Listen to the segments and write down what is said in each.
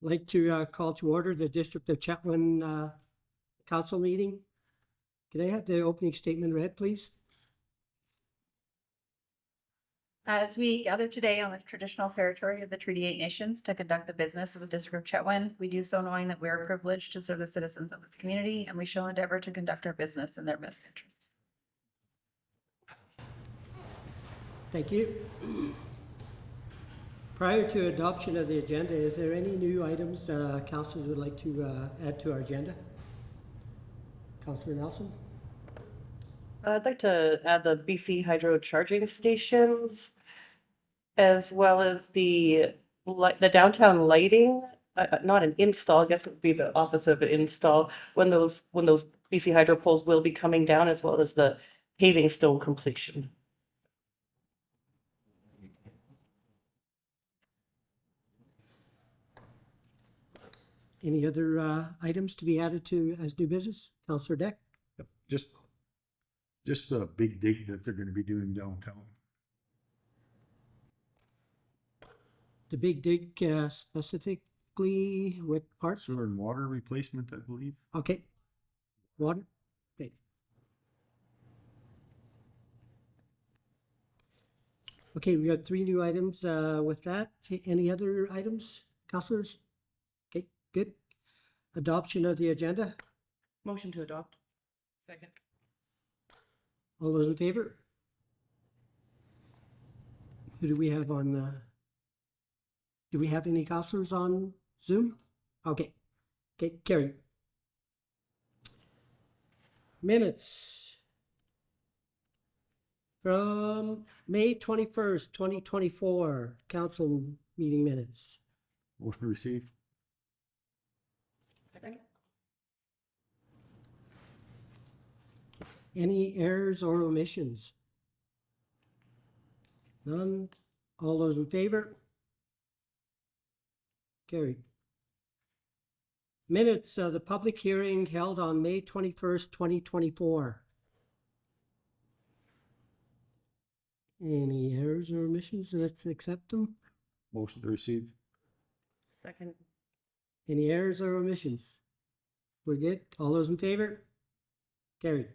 Like to call to order the District of Chetwynd Council meeting. Can I have the opening statement read, please? As we gather today on the traditional territory of the Treaty 8 Nations to conduct the business of the District of Chetwynd, we do so knowing that we are privileged to serve the citizens of this community, and we shall endeavor to conduct our business in their best interests. Thank you. Prior to adoption of the agenda, is there any new items councillors would like to add to our agenda? Councillor Nelson? I'd like to add the BC Hydro charging stations, as well as the downtown lighting. Not an install, I guess it would be the opposite of an install. When those BC Hydro poles will be coming down, as well as the paving stone completion. Any other items to be added to as new business? Councillor Deck? Yep, just the big dig that they're gonna be doing downtown. The big dig specifically what parts? Sewer and water replacement, I believe. Okay. Water? Okay. Okay, we got 3 new items with that. Any other items, councillors? Okay, good. Adoption of the agenda. Motion to adopt. Second. All those in favor? Who do we have on? Do we have any councillors on Zoom? Okay. Okay, carry. Minutes from May 21st, 2024, council meeting minutes. Motion to receive. Any errors or omissions? None. All those in favor? Carried. Minutes of the public hearing held on May 21st, 2024. Any errors or omissions? Let's accept them. Motion to receive. Second. Any errors or omissions? We're good. All those in favor? Carried.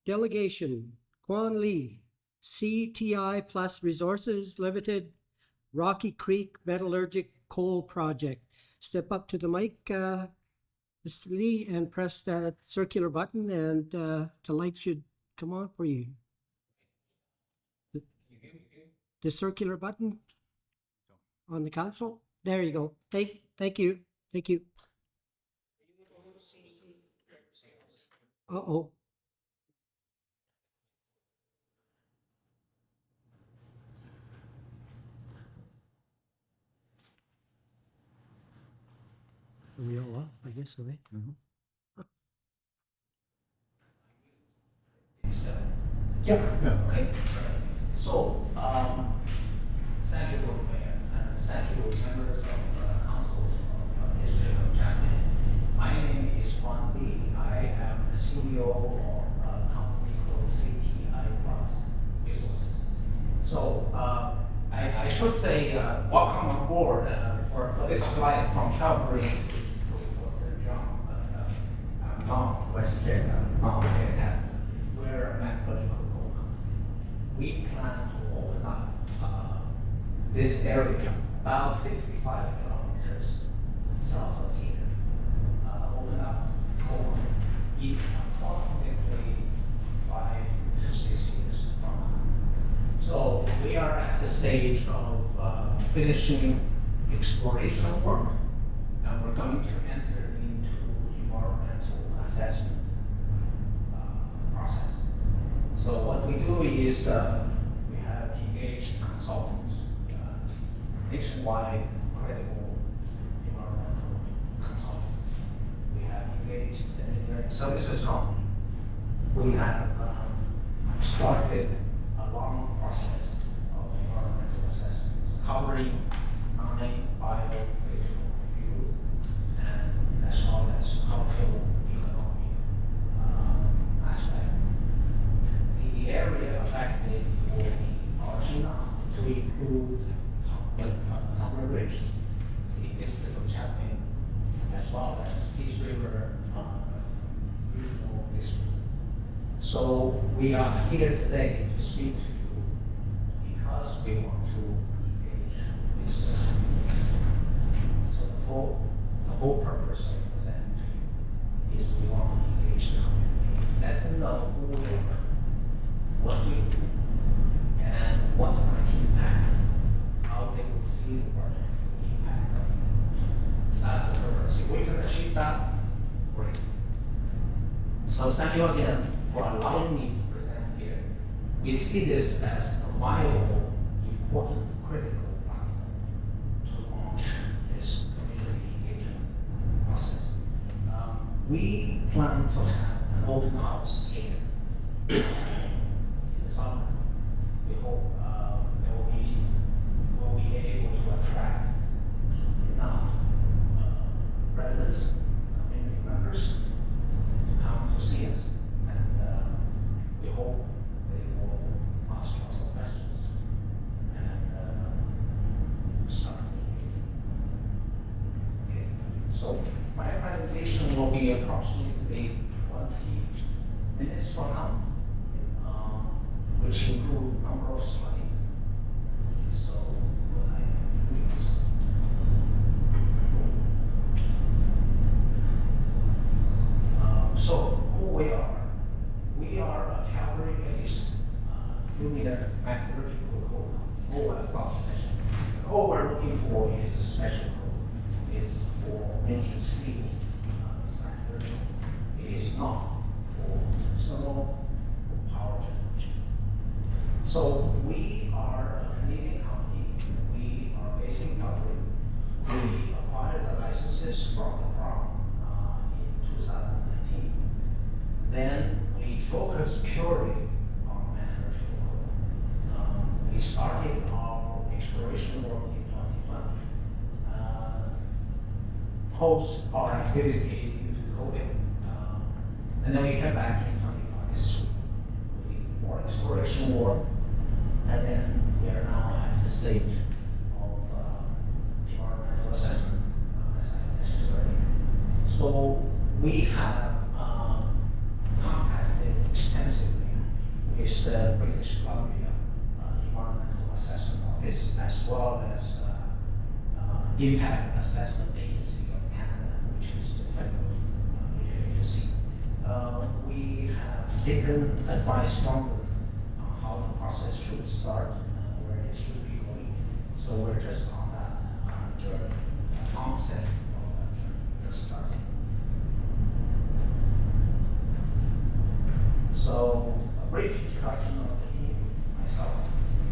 Delegation, Quan Li, CTI Plus Resources Ltd, Rocky Creek Metallurgic Coal Project. Step up to the mic, Mr. Lee, and press that circular button, and the light should come on for you. The circular button on the console. There you go. Thank you. Thank you. Uh-oh. Are we all up? I guess so, eh? Yeah. Okay. So, thank you, Mayor, and thank you, members of the Council of District of Chetwynd. My name is Quan Li. I am the CEO of a company called CTI Plus Resources. So, I should say, welcome on board for this flight from Calgary to St. John, Northwestern, Montana, where a metallurgical coal company. We plan to open up this area about 65 kilometers south of here. Open up coal in approximately 5 to 6 years from now. So we are at the stage of finishing exploration work, and we're going to enter into environmental assessment process. So what we do is we have engaged consultants, nationwide credible environmental consultants. We have engaged engineering services company. We have started a long process of environmental assessments covering biophysical fuel and as well as cultural economic aspect. The area affected will be So we are here today to speak to you because we want to engage with so the whole purpose of presenting to you is we want to engage the community. Let them know who we are, what we do, and what might impact, how they would see the project impact them. That's the purpose. If we can achieve that, great. So thank you again for allowing me to present here. We see this as a viable, important, critical platform to launch this community engagement process. We plan to have an open house here in the summer. We hope we'll be able to attract enough residents, community members to come to see us. And we hope they will ask lots of questions and start engaging. Okay. So my presentation will be approximately 20 minutes from now, which include a number of slides. So so who we are? We are a Calgary-based junior metallurgical coal company. Oh, I've got to mention. The coal we're looking for is a special coal. It's for making steel. Metallurgical. It is not for thermal or power generation. So we are a Canadian company. We are based in Calgary. We acquired the licenses from the Crown in 2019. Then we focus purely on metallurgical coal. We started our exploration work in 2020. Post our activity due to COVID. And then we came back in 2023. We did more exploration work. And then we are now at the stage of environmental assessment, as I mentioned earlier. So we have contacted extensively with the British Columbia Environmental Assessment Office, as well as Impact Assessment Agency of Canada, which is the federal agency. We have taken advice from them on how the process should start, where it should be going. So we're just on that journey, onset of that journey, just starting. So a brief introduction of the team, myself,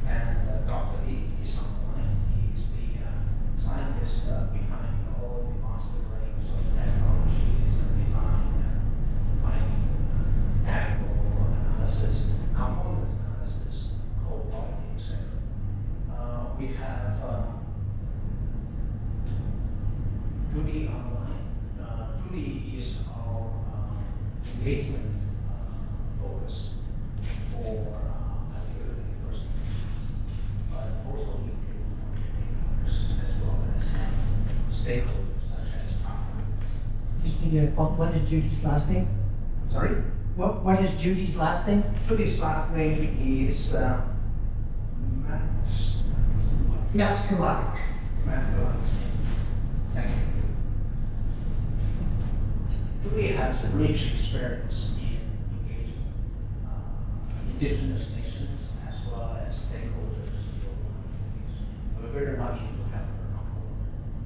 and Dr. Li is on the line. He's the scientist behind all the master brains of technologies and design and mining, chemical analysis, components analysis, code quality, etc. We have Judy on the line. Judy is our engagement focus for particularly the first meeting, but also include community members as well as stakeholders such as What is Judy's last name? Sorry? What is Judy's last name? Judy's last name is Mathematics. Thank you. Judy has a rich experience in engaging indigenous nations as well as stakeholders in local communities. We're very lucky to have her on board.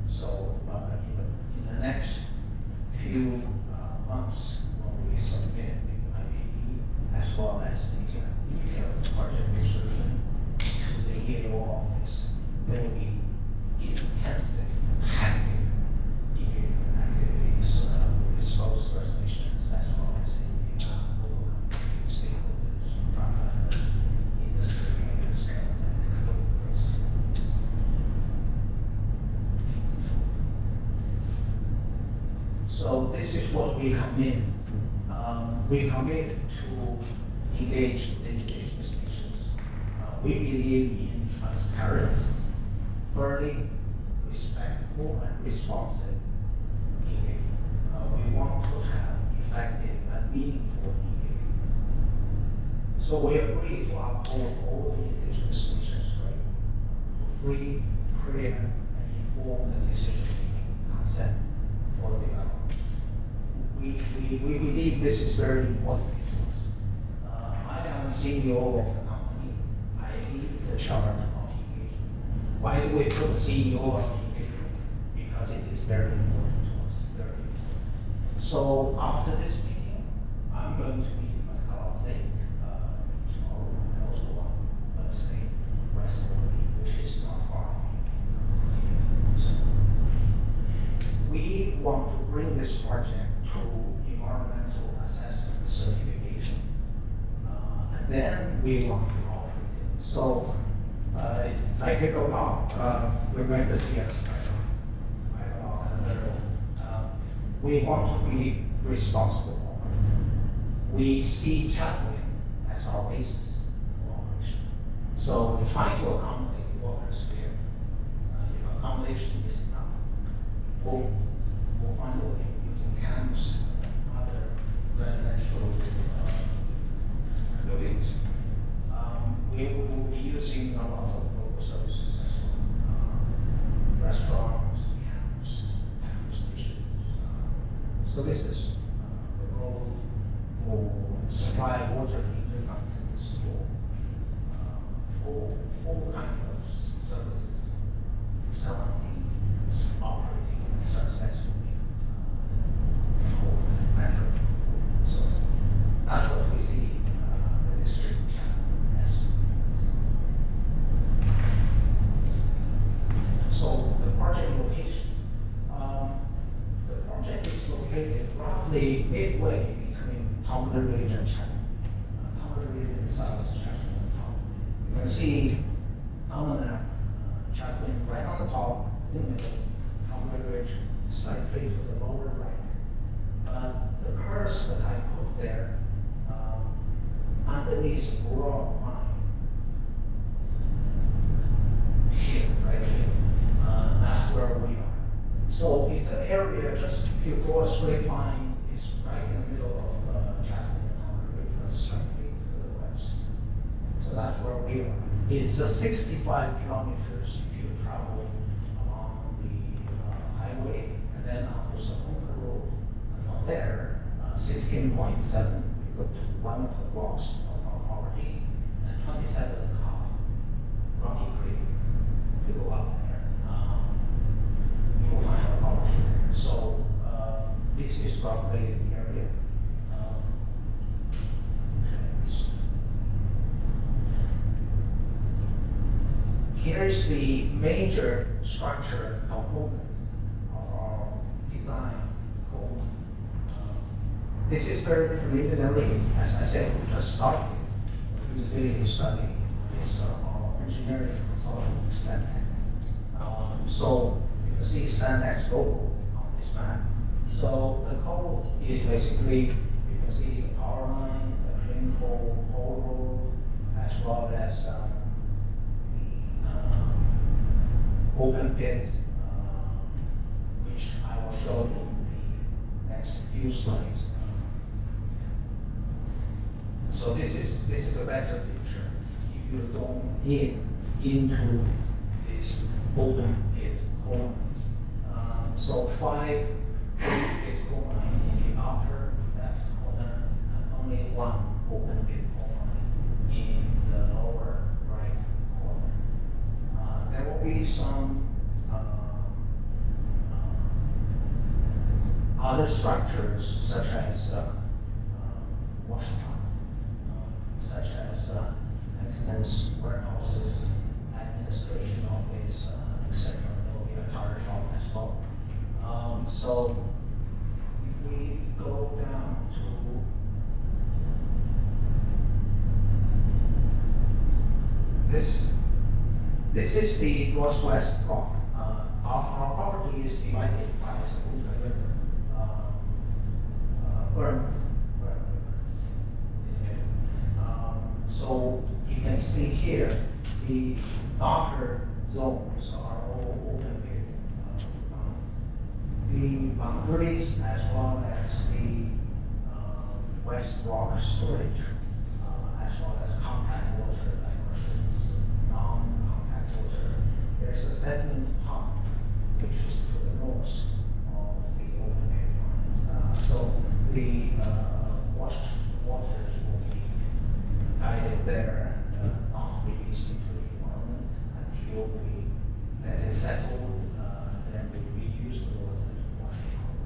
So in the next few months, when we submit the IPE as well as the detailed project description to the EAO office, there will be intensive, active engagement activities with both First Nations as well as the local community stakeholders, frontliners, industry leaders, and developers. So this is what we commit. We commit to engage the indigenous nations. We believe in transparent, early, respectful, and responsive engagement. We want to have effective and meaningful engagement. So we agree to uphold all the indigenous nations' right to free, clear, and informed decision-making consent for development. We believe this is very important to us. I am CEO of the company. I lead the charge of engagement. Why do we put CEO of engagement? Because it is very important to us, very important. So after this meeting, I'm going to meet with our lake tomorrow and also on Wednesday, West Orly, which is not far from here. So we want to bring this project to environmental assessment certification. And then we want to operate it. So like it or not, we're going to see us right along in the middle. We want to be responsible. We see Chetwynd as our basis for operation. So we try to accommodate the waters here. If accommodation is enough, we'll find a way using camps and other residential buildings. We will be using a lot of local services as well. Restaurants, camps, petrol stations. So this is the role for supply water in the mountains for all kinds of services surrounding operating successfully. So that's what we see the district as. So the project location. The project is located roughly midway between Tonga Region and Tonga Region and South Chetwynd. You can see Tonga Chetwynd right on the top, in the middle, Tonga Ridge slightly to the lower right. The curves that I put there underneath broad line here, right here. That's where we are. So it's an area, just if you draw a straight line, it's right in the middle of Chetwynd and Tonga Ridge, that's slightly to the west. So that's where we are. It's 65 kilometers if you travel along the highway and then onto Sapunga Road. From there, 16.7, we go to one of the blocks of our property, and 27.5, Rocky Creek, to go up there. You will find our property there. So this is roughly the area. Here's the major structure component of our design code. This is very preliminary. As I said, we just started the feasibility study with our engineering consultant, Stantec. So you can see Stantec's logo on this map. So the code is basically, you can see the power line, the clean coal, road, as well as the open pit, which I will show you in the next few slides. So this is a better picture. If you go into this open pit coal mines. So 5 pit coal mine in the upper left corner, and only 1 open pit coal mine in the lower right corner. There will be some other structures such as wash plant, such as maintenance warehouses, administration office, etc. There will be a tire shop as well. So if we go down to this is the northwest block. Our property is divided by Sapunga River, Burn River. So you can see here the darker zones are all open pit. The boundaries as well as the West Rock storage, as as well as compact water diversions, non-compact water. There's a sediment pond, which is to the north of the open pit mines. So the washed waters will be guided there and not released into the environment until we let it settle, then we reuse the water to wash the coal.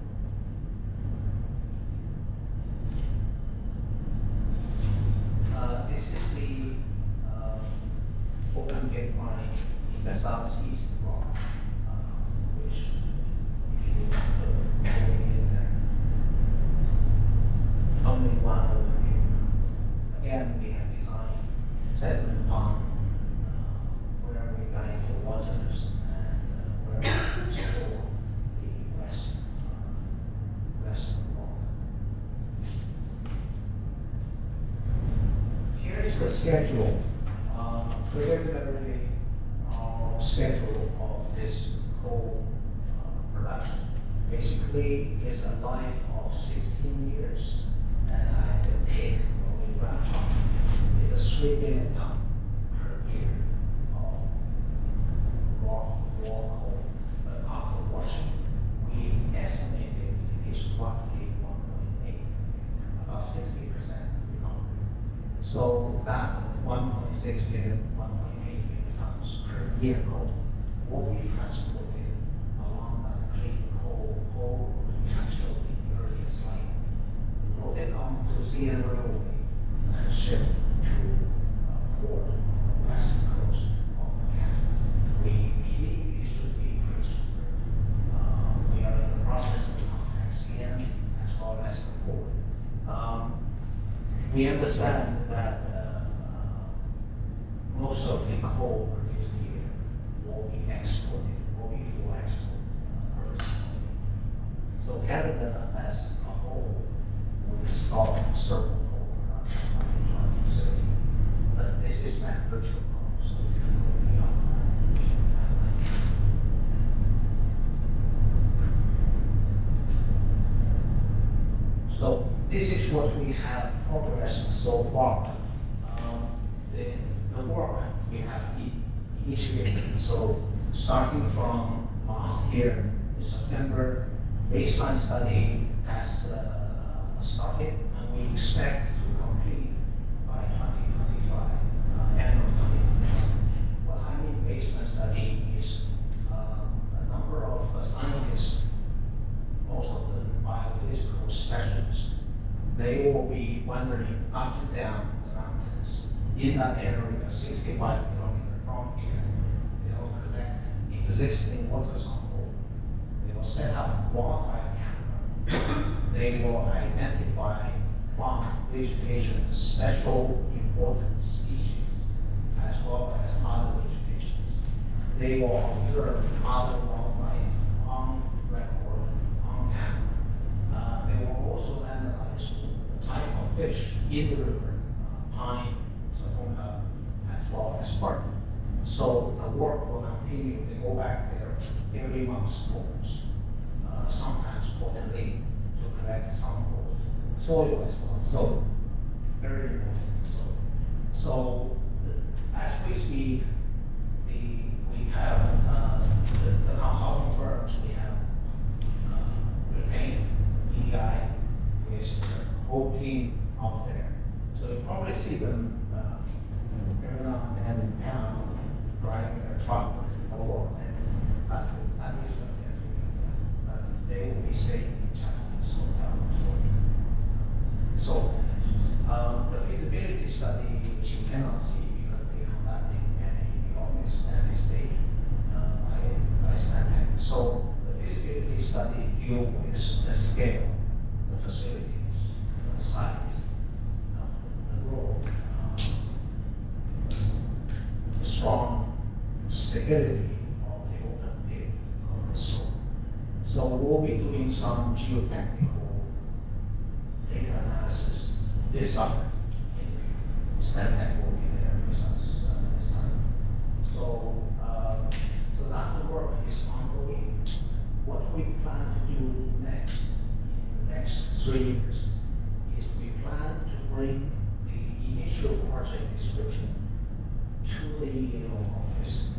This is the open pit mine in the southeast block, which if you go in there, only one open pit mine. Again, we have designed sediment pond where we guide the waters and where we store the west block. Here is the schedule, preliminary schedule of this coal production. Basically, it's a life of 16 years, and I have to pick when we wrap up. It's a 3 million ton per year of raw coal. But after washing, we estimated it is roughly 1.8, about 60% recovery. So that 1.6 million, 1.8 million tons per year coal will be transported along that clean coal potential in earliest line, loaded onto CN Railway and shipped to port on the west coast of Canada. We believe it should be pretty soon. We are in the process of contacting CN as well as the port. We understand that most of the coal produced here will be exported, will be for export. So Canada as a whole will stop certain coal production by 2030. But this is not virtual coal, so it can go beyond that. So this is what we have progressed so far. The work we have initiated. So starting from last year in September, baseline study has started, and we expect to complete by 2025, end of 2025. What I mean baseline study is a number of scientists, most of them biophysical specialists. They will be wandering up and down the mountains in that area, 65 kilometers from here. They'll collect existing water sample. They will set up wildlife camera. They will identify plant vegetation, special important species, as well as other vegetation. They will observe other wildlife on record, on camera. They will also analyze the type of fish in the river, pine, Sakona, as well as spark. So the work will continue. They go back there every month, sometimes quarterly, to collect samples, soil as well. So very important. So as we speak, we have the consulting firms. We have retained EDI with the whole team out there. So you probably see them every now and then in town driving their truck with the whole, and that is what they're doing. They will be staying in Chetwynd's hotel. So the feasibility study, which you cannot see because they conducted in the office at this stage by Stanton. So the feasibility study deal with the scale, the facilities, the size, the road, the strong stability of the open pit of the soil. So we'll be doing some geotechnical data analysis this summer. Stanton will be there with us this time. So that work is ongoing. What we plan to do next, in the next 3 years, is we plan to bring the initial issue project description to the EAO office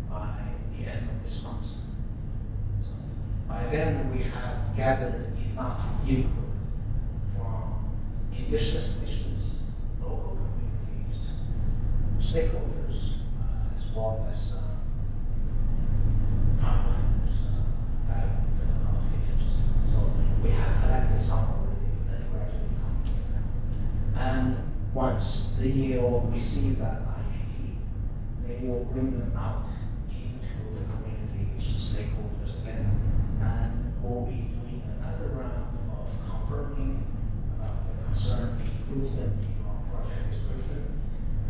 by the end of this month. So by then, we have gathered enough input from indigenous nations, local communities, stakeholders, as well as partners, government officials. So we have collected some already and gradually come together. And once the EAO receive that IPT, they will bring them out into the communities, stakeholders again, and we'll be doing another round of confirming the concern, including in our project description,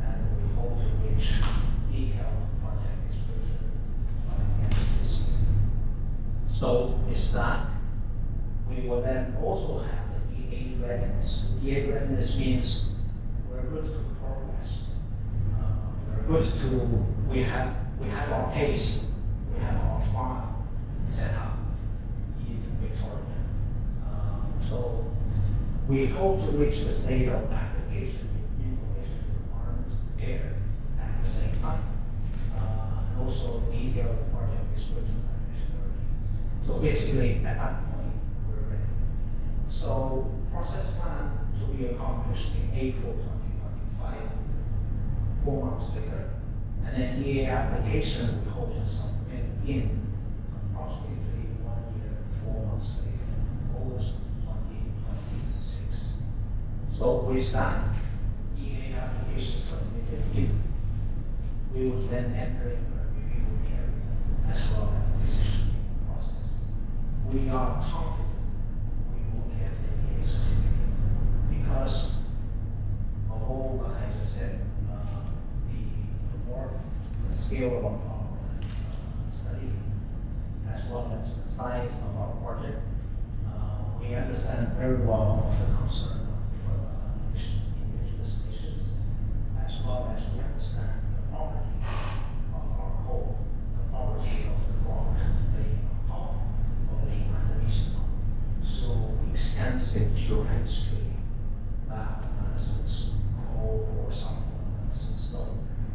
and we hope to reach detailed project description by the end of this year. So with that, we will then also have the EA readiness. EA readiness means we're good to progress. We're good to, we have our case, we have our file set up in Victoria. So we hope to reach the state of application information requirements there at the same time. And also detail the project description I mentioned earlier. So basically at that point, we're ready. So process plan to be accomplished in April 2025, 4 months later. And then EA application we hope to submit in approximately 1 year, 4 months later, August 2026. So with that EA application submitted in, we will then enter into a review period as well as the decision-making process. We are confident we will get the EA certificate because of all that I just said, the scale of our study, as well as the size of our project, we understand very well of the concern of indigenous nations, as well as we understand the poverty of our coal, the poverty of the rock laying on top or laying underneath them. So extensive geohistory, lab analysis, coal or some analysis, so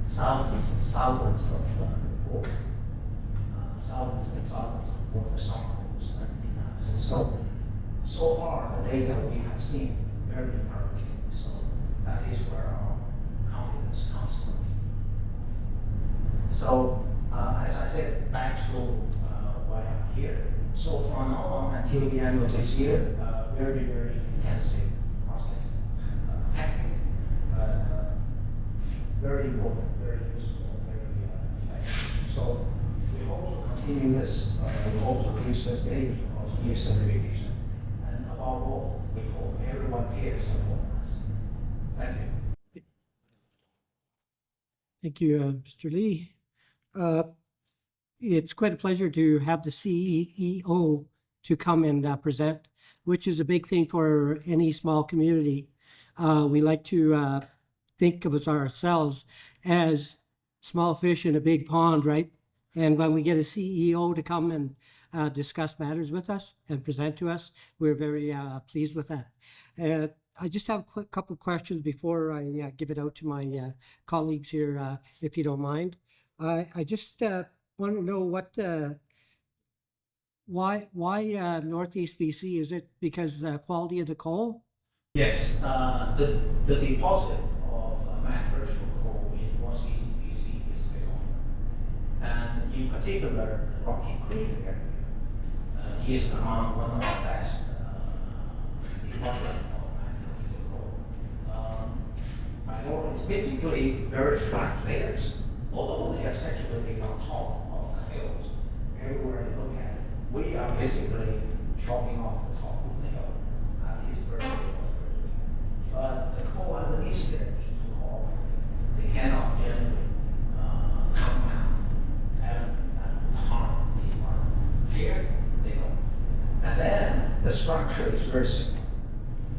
thousands and thousands of reports, thousands and thousands of water samples and analysis. So far, the data we have seen very encouraging. So that is where our confidence comes from. So as I said, back to why I'm here. So from now on until the end of this year, very, very intensive process, active, very important, very useful, very effective. So we hope to continue this, we hope to reach the stage of year certification. And above all, we hope everyone here support us. Thank you. Thank you, Mr. Li. It's quite a pleasure to have the CEO to come and present, which is a big thing for any small community. We like to think of ourselves as small fish in a big pond, right? And when we get a CEO to come and discuss matters with us and present to us, we're very pleased with that. I just have a quick couple of questions before I give it out to my colleagues here, if you don't mind. I just want to know why Northeast BC? Is it because the quality of the coal? Yes, the deposit of metallurgical coal in Northeast BC is phenomenal. And in particular, the Rocky Creek area is among one of the best deposits of metallurgical coal. It's basically very flat layers, although they are saturated on top of the hills. Everywhere you look at it, we are basically chopping off the top of the hill. That is very but the coal underneath there into coal, they cannot generate compound and harm the environment. Here, they don't. And then the structure is very simple.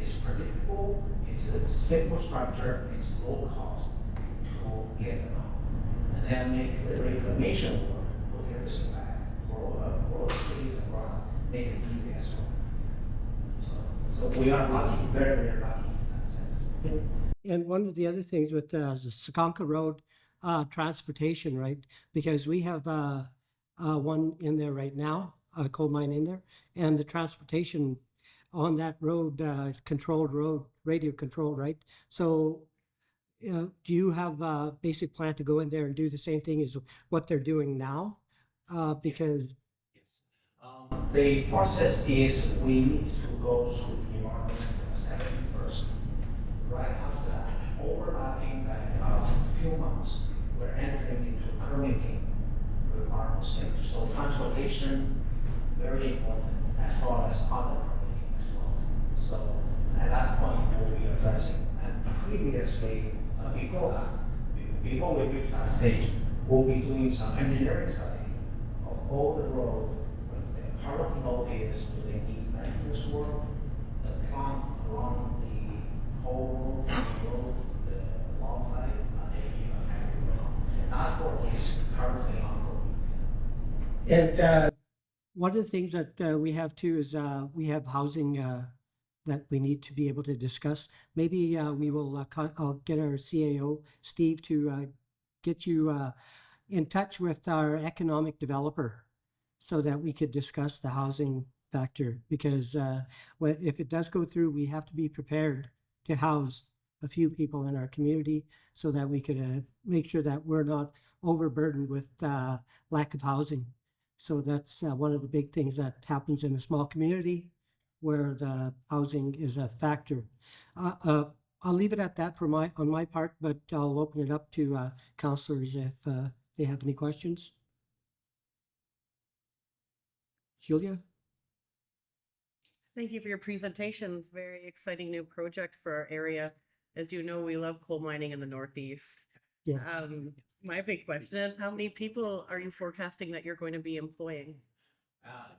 It's predictable, it's a simple structure, it's low cost to get them out. And then make the reclamation work, put everything back, grow trees and grass, make it easy as well. So we are lucky, very, very lucky in that sense. And one of the other things with the Sakonka Road transportation, right? Because we have one in there right now, a coal mine in there, and the transportation on that road is controlled road, radio controlled, right? So do you have a basic plan to go in there and do the same thing as what they're doing now? Because Yes. The process is we need to go through the environmental assessment first. Right after that, overlapping like about a few months, we're entering into permitting requirement stage. So transportation, very important, as well as other permitting as well. So at that point, we'll be addressing. And previously, before that, before we reach that stage, we'll be doing some engineering study of all the road. Part of the note is, do they need maintenance work? The plant along the whole road, the wildlife, they be affected or not? That work is currently ongoing. and one of the things that we have too is we have housing that we need to be able to discuss. Maybe we will. I'll get our CAO Steve to get you in touch with our economic developer, so that we could discuss the housing factor. Because if it does go through, we have to be prepared to house a few people in our community, so that we could make sure that we're not overburdened with lack of housing. So that's one of the big things that happens in a small community where the housing is a factor. I'll leave it at that on my part, but I'll open it up to councillors if they have any questions. Julia? Thank you for your presentations. Very exciting new project for our area. As you know, we love coal mining in the Northeast. Yeah. My big question is, how many people are you forecasting that you're going to be employing?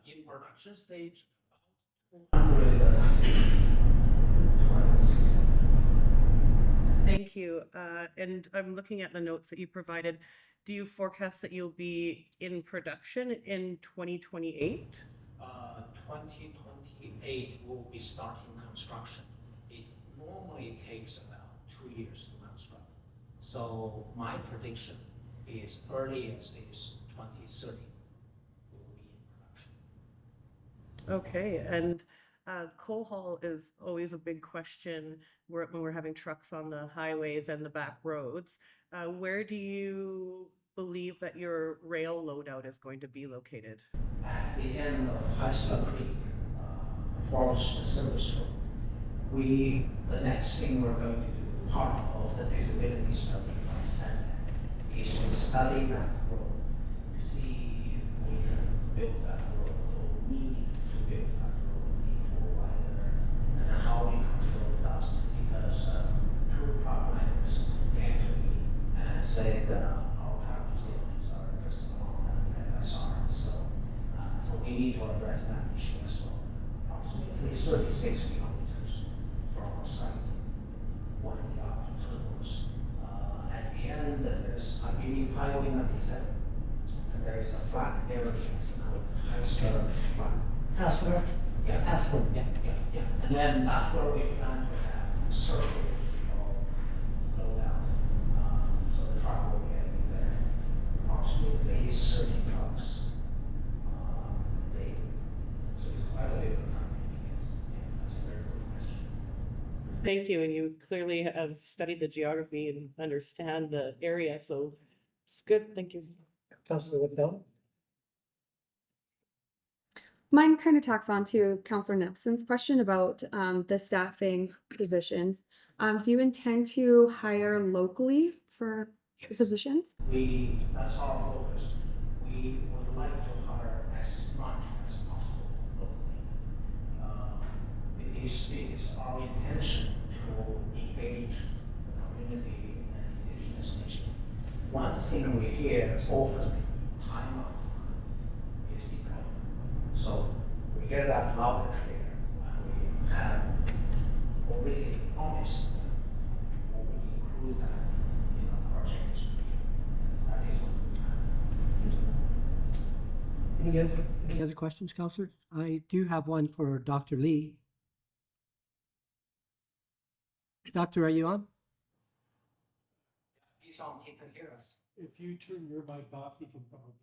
In production stage, about 260. Thank you. And I'm looking at the notes that you provided. Do you forecast that you'll be in production in 2028? 2028 will be starting construction. It normally takes about 2 years to construct. So my prediction is earliest is 2030 we will be in production. Okay, and coal haul is always a big question when we're having trucks on the highways and the back roads. Where do you believe that your rail loadout is going to be located? At the end of Hustler Creek, Forest Service Road, the next thing we're going to do, part of the feasibility study by Senate, is to study that road, to see if we can build that road or need to build that road into a wider, and how we control dust. Because two truck drivers came to me and said our traffic zones are just along that FSR. So we need to address that issue as well. Approximately 36 kilometers from our site, one yard tunnels. At the end, there's, I believe, Highway 97, and there is a flat area, it's called Hustler Flat. Hassler? Yeah. Hassler, yeah. Yeah. And then that's where we plan to have circle or load out. So the truck will get in there. Approximately 30 trucks. So it's quite a bit of traffic, yes. Yeah, that's a very good question. Thank you, and you clearly have studied the geography and understand the area, so it's good, thank you. Councillor Whitfield? Mine kind of tacks on to Councillor Nelson's question about the staffing positions. Do you intend to hire locally for the positions? That's our focus. We would like to hire as much as possible locally. It is our intention to engage the community and indigenous nation. One thing we hear often, time after time, is deployment. So we get that loud and clear, and we have already promised we will include that in our project description. That is what we have. Any other questions, councillors? I do have one for Dr. Li. Doctor, are you on? he's on, he can hear us. If you turn your mic off, you can probably.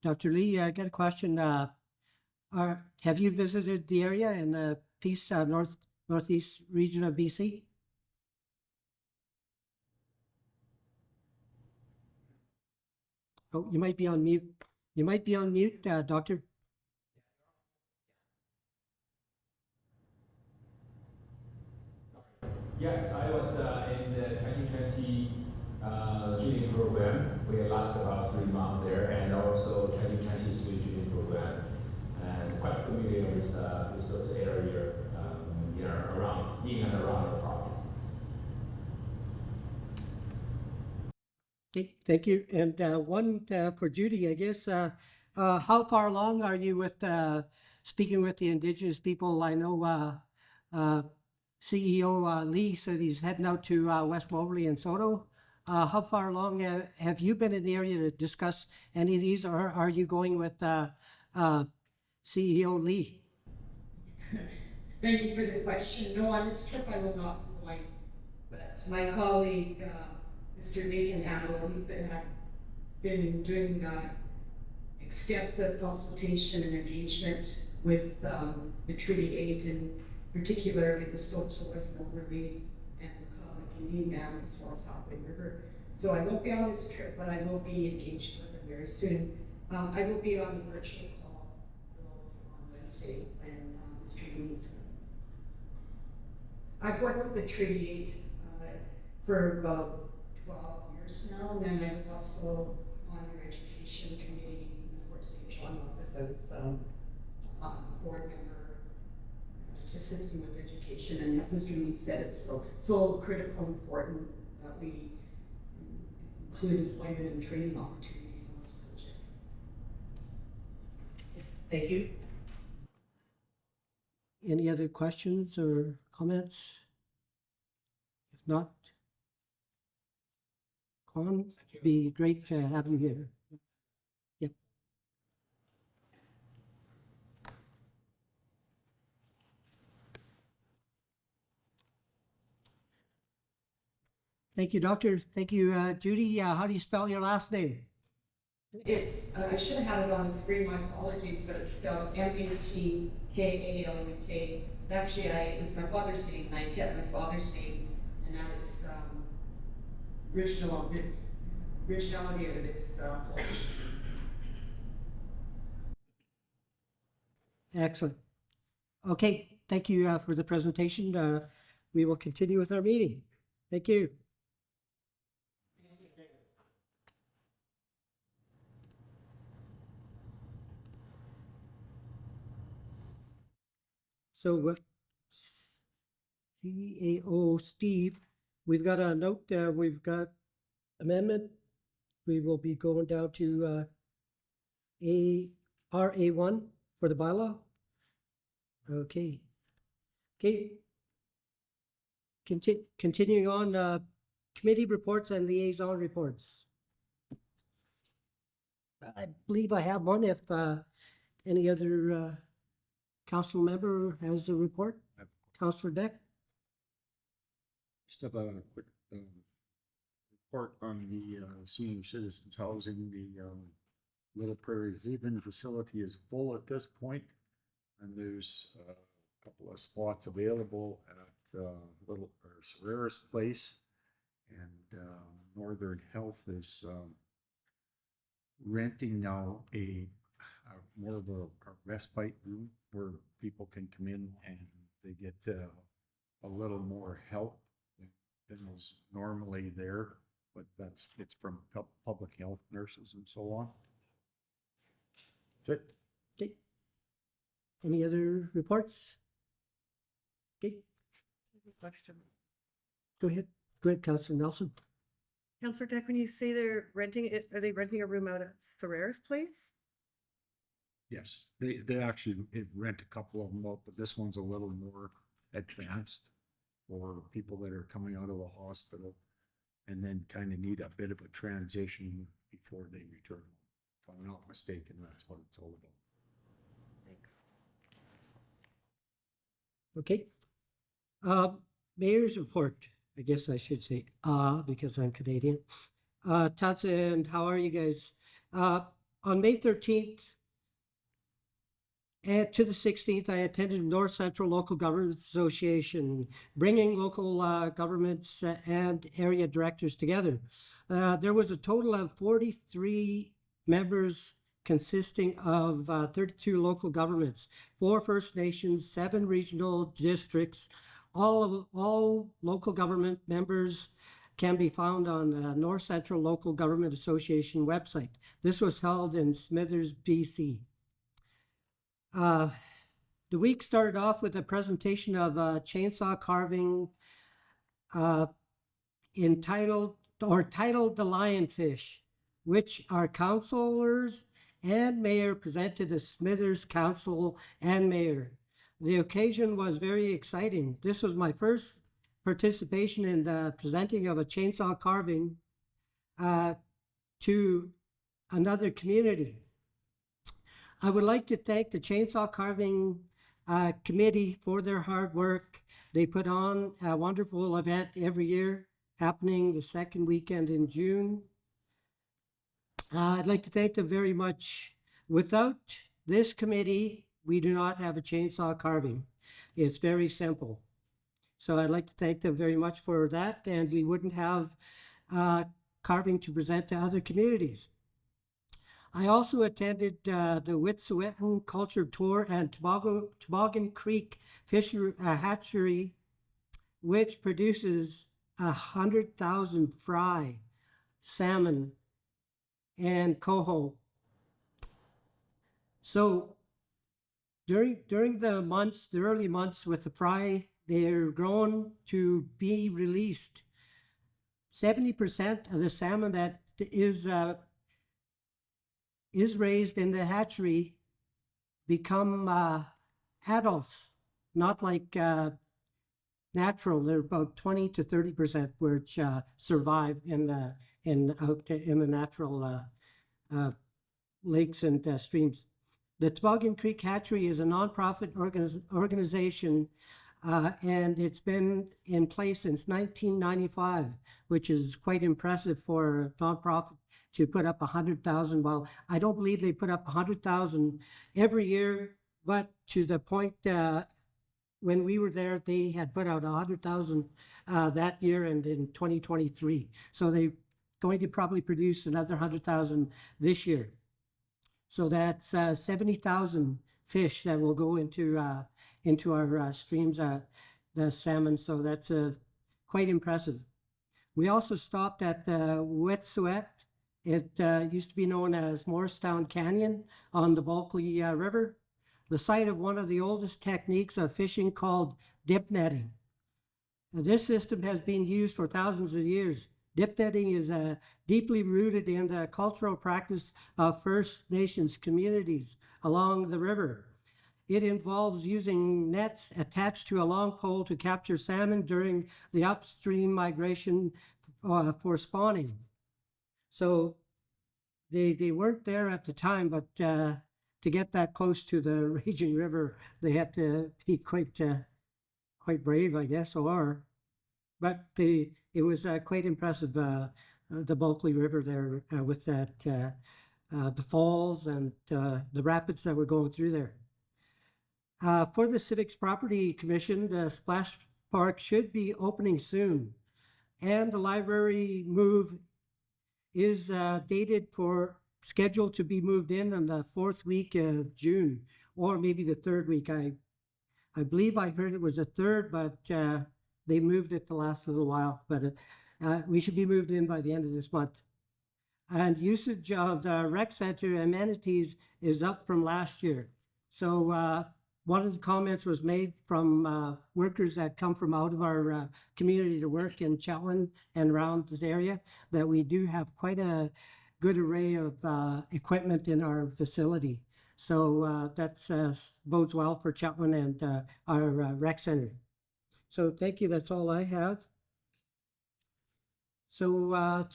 Dr. Lee, I got a question. Have you visited the area in the Peace Northeast region of BC? Oh, you might be on mute. You might be on mute, Doctor. Yes, I was in the 2020 tuning program. We last about 3 months there, and also 2020 street tuning program, and quite familiar with those areas around, in and around the property. Okay, thank you. And one for Judy, I guess. How far along are you with speaking with the Indigenous people? I know CEO Lee said he's heading out to West Moberly and Soto. How far along have you been in the area to discuss any of these, or are you going with CEO Lee? Thank you for the question. No, on this trip I will not be going, but my colleague, Mr. Nathan Hamel, he's been doing extensive consultation and engagement with the Treaty 8, and particularly the Soto, West Moberly, and the Canadian Band, as well as Southway River. So I won't be on this trip, but I will be engaged with them very soon. I will be on a virtual call on Wednesday when Mr. Lee's. I've worked with the Treaty 8 for about 12 years now, and then I was also on your education committee in the Fort St. John office as a board member, just assisting with education. And as Mr. Lee said, it's so critical and important that we include employment and training opportunities in this project. Thank you. Any other questions or comments? If not, Quan, it'd be great to have you here. Yep. Thank you, Doctor. Thank you, Judy. How do you spell your last name? It's, I should have had it on the screen, my apologies, but it's spelled M-U-T-K-A-L-U-K. Actually, it's my father's name, and I kept my father's name, and now it's originality of it, it's Polish. Excellent. Okay, thank you for the presentation. We will continue with our meeting. Thank you. So with CAO Steve, we've got a note, we've got amendment. We will be going down to RA1 for the bylaw. Okay. Okay. Continuing on, committee reports and liaison reports. I believe I have one. If any other council member has a report, Councillor Deck. Just have a quick report on the senior citizens housing. The Little Prairie Haven facility is full at this point, and there's a couple of spots available at Solaris Place, and Northern Health is renting now a more of a respite room where people can come in and they get a little more help than is normally there, but it's from public health nurses and so on. That's it. Okay. Any other reports? Okay. Question. Go ahead. Go ahead, Councillor Nelson. Councillor Deck, when you say they're renting it, are they renting a room out at Solaris Place? Yes, they actually rent a couple of them out, but this one's a little more advanced for people that are coming out of the hospital and then kind of need a bit of a transition before they return. If I'm not mistaken, that's what it's all about. Thanks. Okay. Mayor's report. I guess I should say because I'm Canadian. Tats, and how are you guys? On May 13th and to the 16th, I attended North Central Local Government Association, bringing local governments and area directors together. There was a total of 43 members consisting of 32 local governments, 4 First Nations, 7 regional districts. All local government members can be found on the North Central Local Government Association website. This was held in Smithers, BC. The week started off with a presentation of chainsaw carving titled The Lionfish, which our councillors and mayor presented to Smithers Council and mayor. The occasion was very exciting. This was my first participation in the presenting of a chainsaw carving to another community. I would like to thank the Chainsaw Carving Committee for their hard work. They put on a wonderful event every year, happening the second weekend in June. I'd like to thank them very much. Without this committee, we do not have a chainsaw carving. It's very simple. So I'd like to thank them very much for that, and we wouldn't have carving to present to other communities. I also attended the Wet'suwet'en Culture Tour and Toboggan Creek Hatchery, which produces 100,000 fry, salmon, and coho. So during the early months with the fry, they're grown to be released. 70% of the salmon that is raised in the hatchery become adults, not like natural. They're about 20 to 30% which survive in the natural lakes and streams. The Toboggan Creek Hatchery is a nonprofit organization, and it's been in place since 1995, which is quite impressive for a nonprofit to put up 100,000. Well, I don't believe they put up 100,000 every year, but to the point when we were there, they had put out 100,000 that year and in 2023. So they're going to probably produce another 100,000 this year. So that's 70,000 fish that will go into our streams, the salmon. So that's quite impressive. We also stopped at the Wet'suwet'en. It used to be known as Morristown Canyon on the Bulkley River, the site of one of the oldest techniques of fishing called dip netting. Now, this system has been used for thousands of years. Dip netting is deeply rooted in the cultural practice of First Nations communities along the river. It involves using nets attached to a long pole to capture salmon during the upstream migration for spawning. So they weren't there at the time, but to get that close to the raging river, they had to be quite brave, I guess, but it was quite impressive, the Bulkley River there with that, the falls and the rapids that were going through there. For the Civics Property Commission, the Splash Park should be opening soon, and the library move is scheduled to be moved in on the 4th week of June, or maybe the 3rd week. I believe I heard it was the 3rd, but they moved it the last little while. But we should be moved in by the end of this month. And usage of the rec center amenities is up from last year. So one of the comments was made from workers that come from out of our community to work in Chetwynd and around this area, that we do have quite a good array of equipment in our facility. So that bodes well for Chetwynd and our rec center. So thank you. That's all I have. So I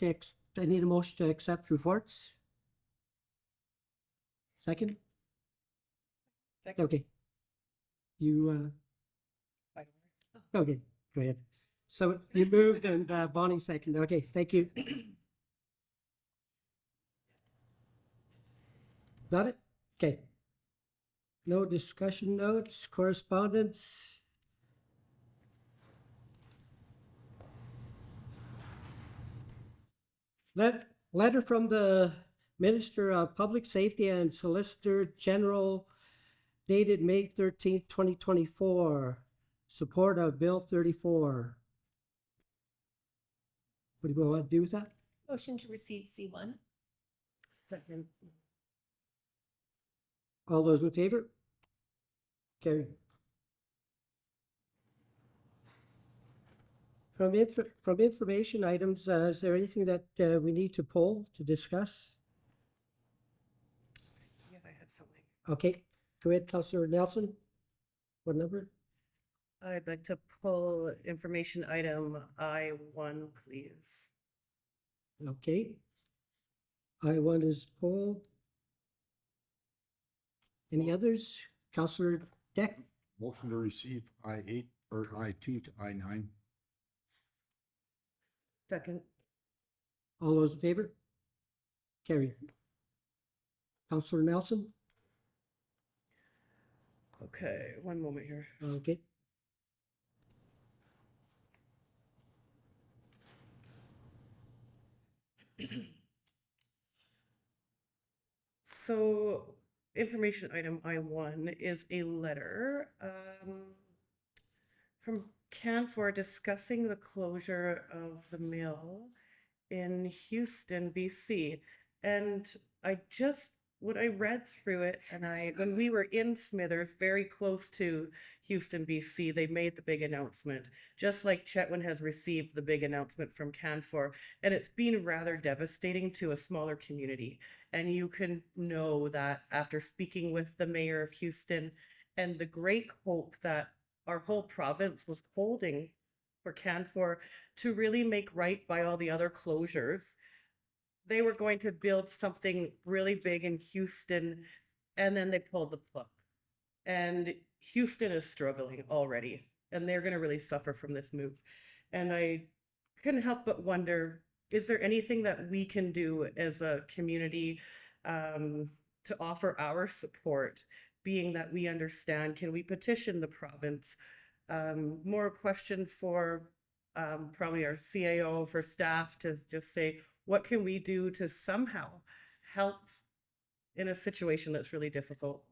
need a motion to accept reports. Second? Okay. You, okay, go ahead. So you moved and Bonnie seconded. Okay, thank you. Got it? Okay. No discussion notes, correspondence. Letter from the Minister of Public Safety and Solicitor General dated May 13th, 2024. Support of Bill 34. What do you want to do with that? Motion to receive C1. Second. All those in favor? Carried. From information items, is there anything that we need to pull to discuss? Yeah, I had something. Okay, go ahead, Councillor Nelson. What number? I'd like to pull information item I1, please. Okay. I1 is pulled. Any others? Councillor Deck? Motion to receive I8 or I2 to I9. Second. All those in favor? Carried. Councillor Nelson? Okay, one moment here. Okay. So, information item I1 is a letter from Canfor discussing the closure of the mill in Houston, BC. And when I read through it, when we were in Smithers, very close to Houston, BC, they made the big announcement, just like Chetwynd has received the big announcement from Canfor. And it's been rather devastating to a smaller community. And you can know that after speaking with the mayor of Houston and the great hope that our whole province was holding for Canfor to really make right by all the other closures, they were going to build something really big in Houston, and then they pulled the plug. And Houston is struggling already, and they're going to really suffer from this move. And I couldn't help but wonder, is there anything that we can do as a community to offer our support, being that we understand? Can we petition the province? More question for probably our CAO, for staff, to just say, what can we do to somehow help in a situation that's really difficult?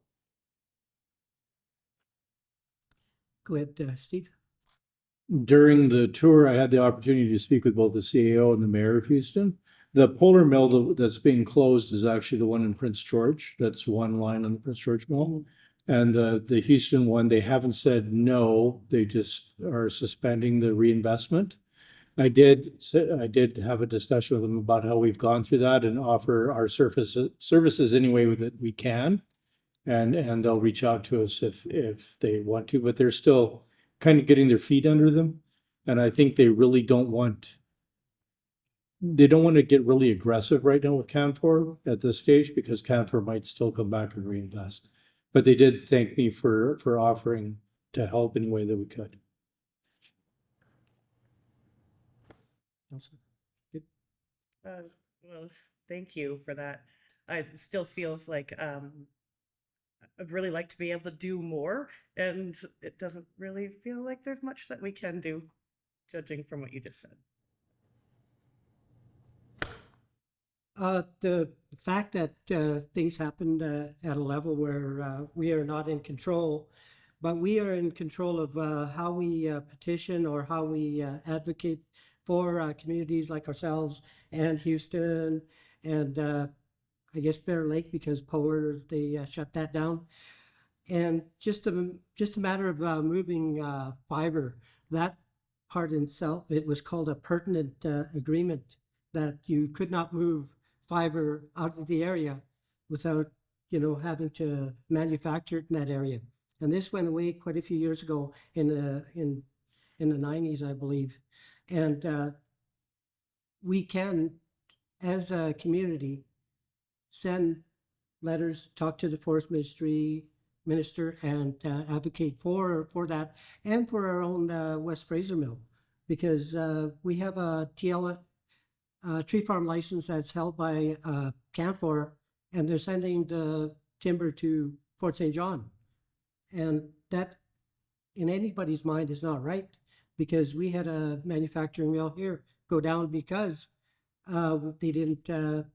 Go ahead, Steve. During the tour, I had the opportunity to speak with both the CAO and the mayor of Houston. The polar mill that's being closed is actually the one in Prince George. That's one line on the Prince George mill. And the Houston one, they haven't said no. They just are suspending the reinvestment. I did have a discussion with them about how we've gone through that and offer our services any way that we can. And they'll reach out to us if they want to, but they're still kind of getting their feet under them. And I think they really don't want to get really aggressive right now with Canfor at this stage, because Canfor might still come back and reinvest. But they did thank me for offering to help any way that we could. Well, thank you for that. It still feels like I'd really like to be able to do more, and it doesn't really feel like there's much that we can do, judging from what you just said. The fact that things happened at a level where we are not in control, but we are in control of how we petition or how we advocate for communities like ourselves and Houston and I guess Bear Lake, because Polar, they shut that down. And just a matter of moving fiber, that part in itself, it was called a pertinent agreement, that you could not move fiber out of the area without, having to manufacture it in that area. And this went away quite a few years ago in the 90s, I believe. And we can, as a community, send letters, talk to the Forest Minister, and advocate for that, and for our own West Fraser Mill. because we have a tree farm license that's held by Canfor, and they're sending the timber to Fort St. John. And that, in anybody's mind, is not right, because we had a manufacturing mill here go down because they didn't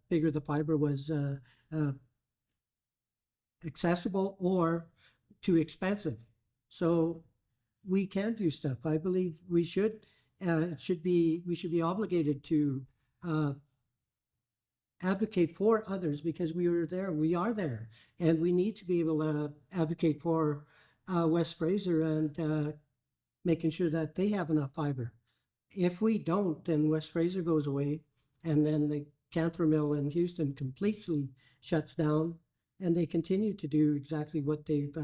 figure the fiber was accessible or too expensive. So we can do stuff. I believe we should. We should be obligated to advocate for others, because we are there, and we need to be able to advocate for West Fraser and making sure that they have enough fiber. If we don't, then West Fraser goes away, and then the Canfor mill in Houston completely shuts down, and they continue to do exactly what they've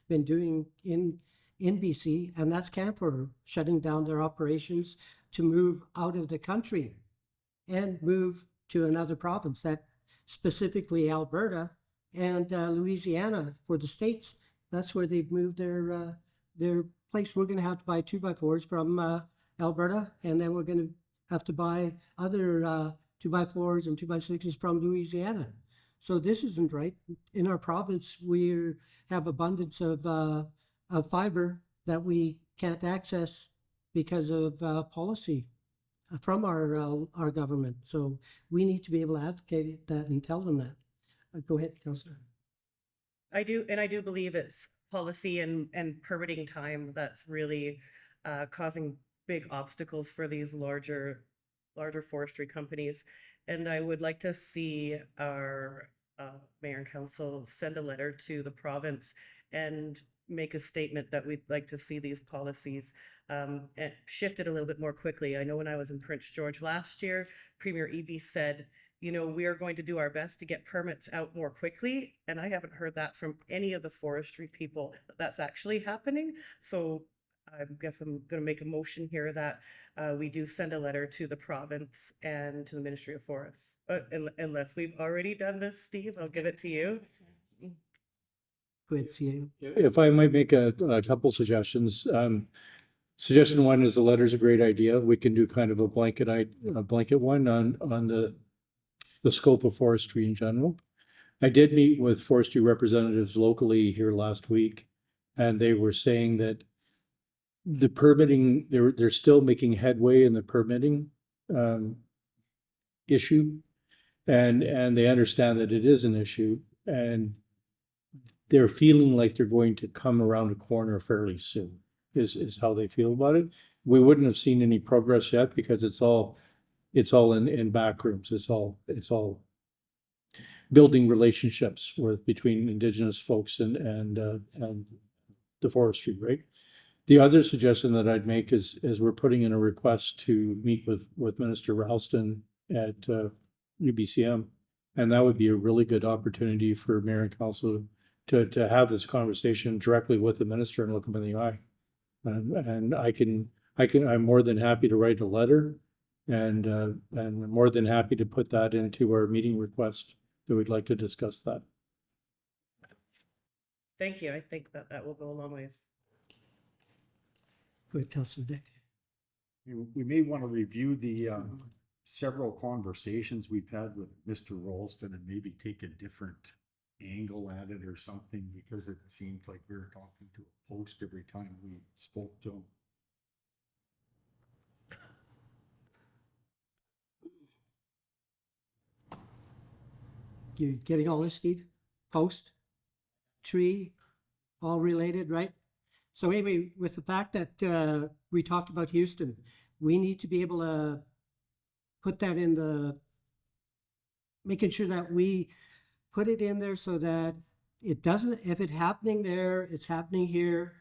been doing in BC, and that's Canfor shutting down their operations to move out of the country and move to another province, that specifically Alberta and Louisiana for the States. That's where they've moved their place. We're going to have to buy 2x4s from Alberta, and then we're going to have to buy other 2x4s and 2x6s from Louisiana. So this isn't right. In our province, we have abundance of fiber that we can't access because of policy from our government. So we need to be able to advocate that and tell them that. Go ahead, Councillor. I do believe it's policy and permitting time that's really causing big obstacles for these larger forestry companies. And I would like to see our mayor and council send a letter to the province and make a statement that we'd like to see these policies shifted a little bit more quickly. I know when I was in Prince George last year, Premier Eby said, you know, we are going to do our best to get permits out more quickly. And I haven't heard that from any of the forestry people that that's actually happening. So I guess I'm going to make a motion here that we do send a letter to the province and to the Ministry of Forests. Unless we've already done this, Steve, I'll give it to you. Go ahead, CA. If I might make a couple suggestions. Suggestion one is the letter's a great idea. We can do kind of a blanket one on the scope of forestry in general. I did meet with forestry representatives locally here last week, and they were saying that the permitting, they're still making headway in the permitting issue, and they understand that it is an issue, and they're feeling like they're going to come around a corner fairly soon, is how they feel about it. We wouldn't have seen any progress yet because it's all in back rooms. It's all building relationships between Indigenous folks and the forestry, right? The other suggestion that I'd make is we're putting in a request to meet with Minister Ralston at UBCM, and that would be a really good opportunity for mayor and council to have this conversation directly with the minister and look him in the eye. And I'm more than happy to write a letter, and more than happy to put that into our meeting request that we'd like to discuss that. Thank you. I think that will go a long ways. Go ahead, Councillor Dick. We may want to review the several conversations we've had with Mr. Ralston and maybe take a different angle at it or something, because it seemed like we were talking to a post every time we spoke to him. You getting all this, Steve? Post, tree, all related, right? So anyway, with the fact that we talked about Houston, we need to be able to put that in making sure that we put it in there so that it doesn't, if it's happening there, it's happening here.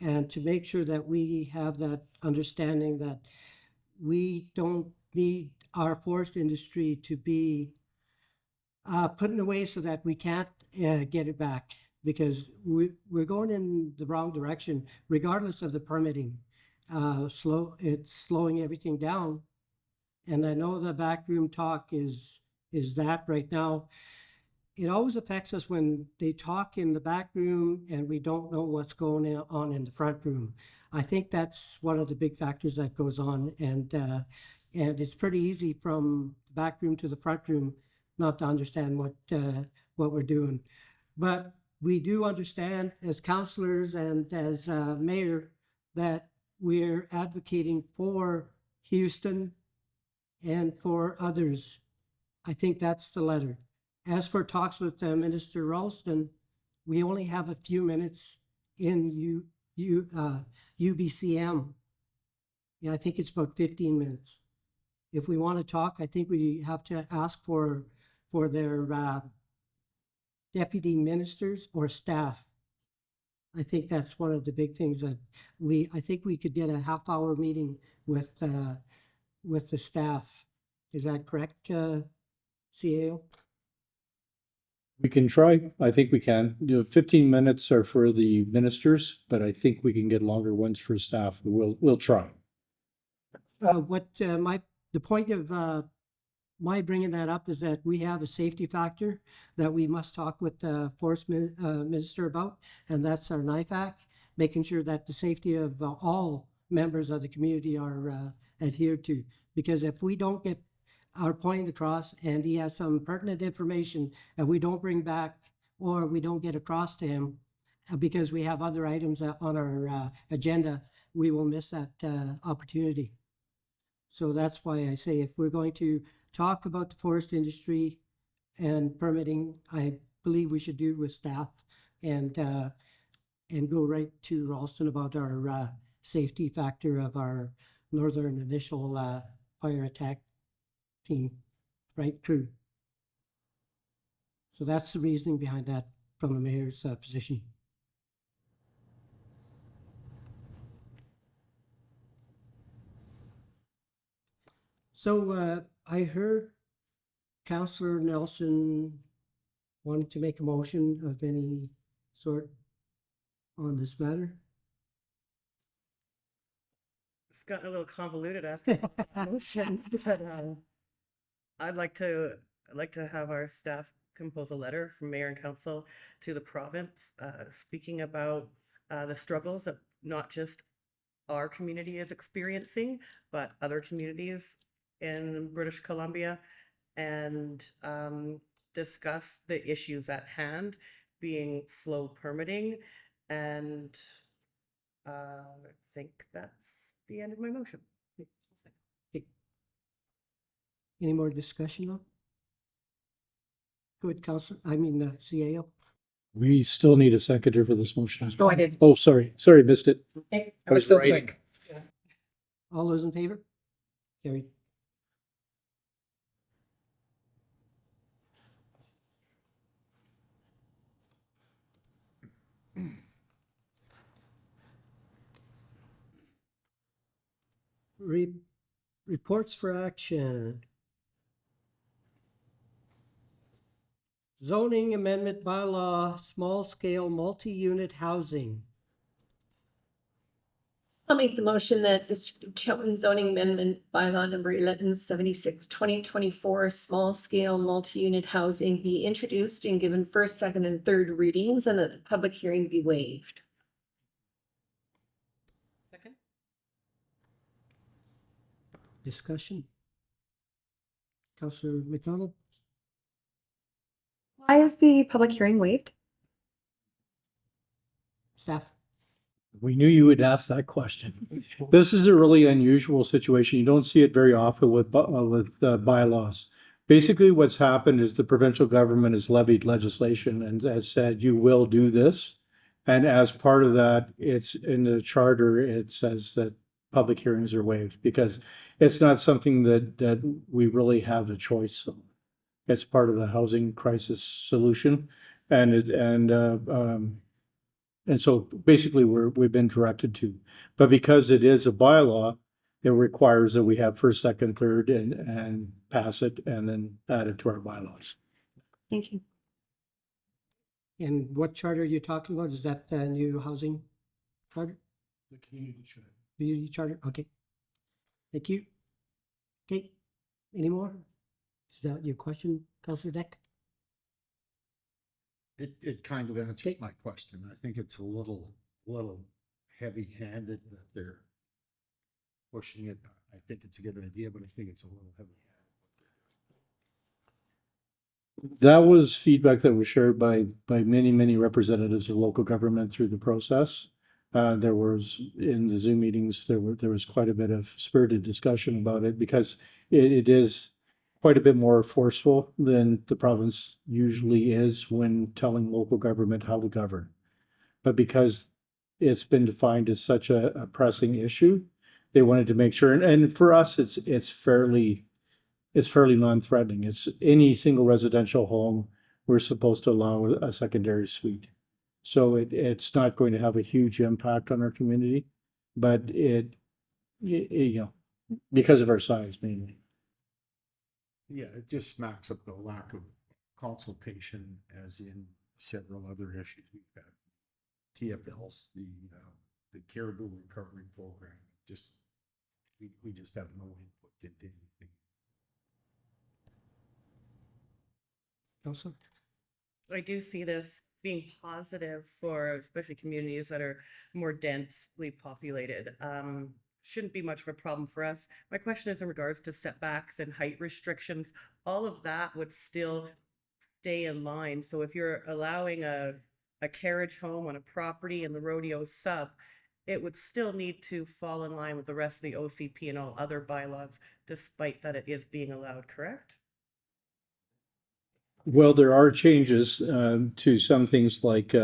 And to make sure that we have that understanding that we don't need our forest industry to be put in a way so that we can't get it back, because we're going in the wrong direction, regardless of the permitting. It's slowing everything down. And I know the backroom talk is that right now. It always affects us when they talk in the back room and we don't know what's going on in the front room. I think that's one of the big factors that goes on, and it's pretty easy from the back room to the front room not to understand what we're doing. But we do understand as councillors and as mayor that we're advocating for Houston and for others. I think that's the letter. As for talks with Minister Ralston, we only have a few minutes in UBCM. Yeah, I think it's about 15 minutes. If we want to talk, I think we have to ask for their deputy ministers or staff. I think that's one of the big things that I think we could get a half-hour meeting with the staff. Is that correct, CAO? We can try. I think we can. 15 minutes are for the ministers, but I think we can get longer ones for staff. We'll try. The point of my bringing that up is that we have a safety factor that we must talk with the forest minister about, and that's our knife act, making sure that the safety of all members of the community are adhered to. Because if we don't get our point across and he has some pertinent information and we don't bring back or we don't get across to him because we have other items on our agenda, we will miss that opportunity. So that's why I say if we're going to talk about the forest industry and permitting, I believe we should do it with staff and go right to Ralston about our safety factor of our Northern Initial Fire Attack Team, right, crew. So that's the reasoning behind that from the mayor's position. So I heard Councillor Nelson wanted to make a motion of any sort on this matter. It's gotten a little convoluted after the motion, but I'd like to have our staff compose a letter from mayor and council to the province, speaking about the struggles that not just our community is experiencing, but other communities in British Columbia, and discuss the issues at hand, being slow permitting, and I think that's the end of my motion. Any more discussion on? Go ahead, Councillor. I mean, CAO. We still need a seconder for this motion. Go ahead. Oh, sorry, missed it. Okay. I was so writing. quick. All those in favor? Carried. Reports for action. Zoning amendment bylaw, small scale multi-unit housing. I'll make the motion that District of Chetwynd zoning amendment bylaw number 1176, 2024, small scale multi-unit housing be introduced and given first, second, and third readings, and that the public hearing be waived. Second. Discussion. Councillor McDonald? Why is the public hearing waived? Staff? We knew you would ask that question. This is a really unusual situation. You don't see it very often with bylaws. Basically, what's happened is the provincial government has levied legislation and has said, you will do this. And as part of that, it's in the charter, it says that public hearings are waived because it's not something that we really have a choice on. It's part of the housing crisis solution. And so basically we've been directed to, but because it is a bylaw, it requires that we have first, second, third and pass it and then add it to our bylaws. Thank you. And what charter are you talking about? Is that the new housing charter? The community charter. Community charter? Okay. Thank you. Okay. Any more? Is that your question, Councillor Deck? It kind of answers my question. I think it's a little heavy-handed that they're pushing it. I think it's a good idea, but I think it's a little heavy-handed. That was feedback that was shared by many representatives of local government through the process. There was, in the Zoom meetings, there was quite a bit of spirited discussion about it because it is quite a bit more forceful than the province usually is when telling local government how to govern. But because it's been defined as such a pressing issue, they wanted to make sure, and for us, it's fairly non-threatening. It's any single residential home, we're supposed to allow a secondary suite. So it's not going to have a huge impact on our community, but you know, because of our size mainly. Yeah, it just smacks up the lack of consultation as in several other issues we've had. TFLs, the Caribou Recovery Program, just, we just have no input into anything. Councillor? I do see this being positive for especially communities that are more densely populated. Shouldn't be much of a problem for us. My question is in regards to setbacks and height restrictions. All of that would still stay in line. So if you're allowing a carriage home on a property in the rodeo sub, it would still need to fall in line with the rest of the OCP and all other bylaws, despite that it is being allowed, correct? Well, there are changes to some things like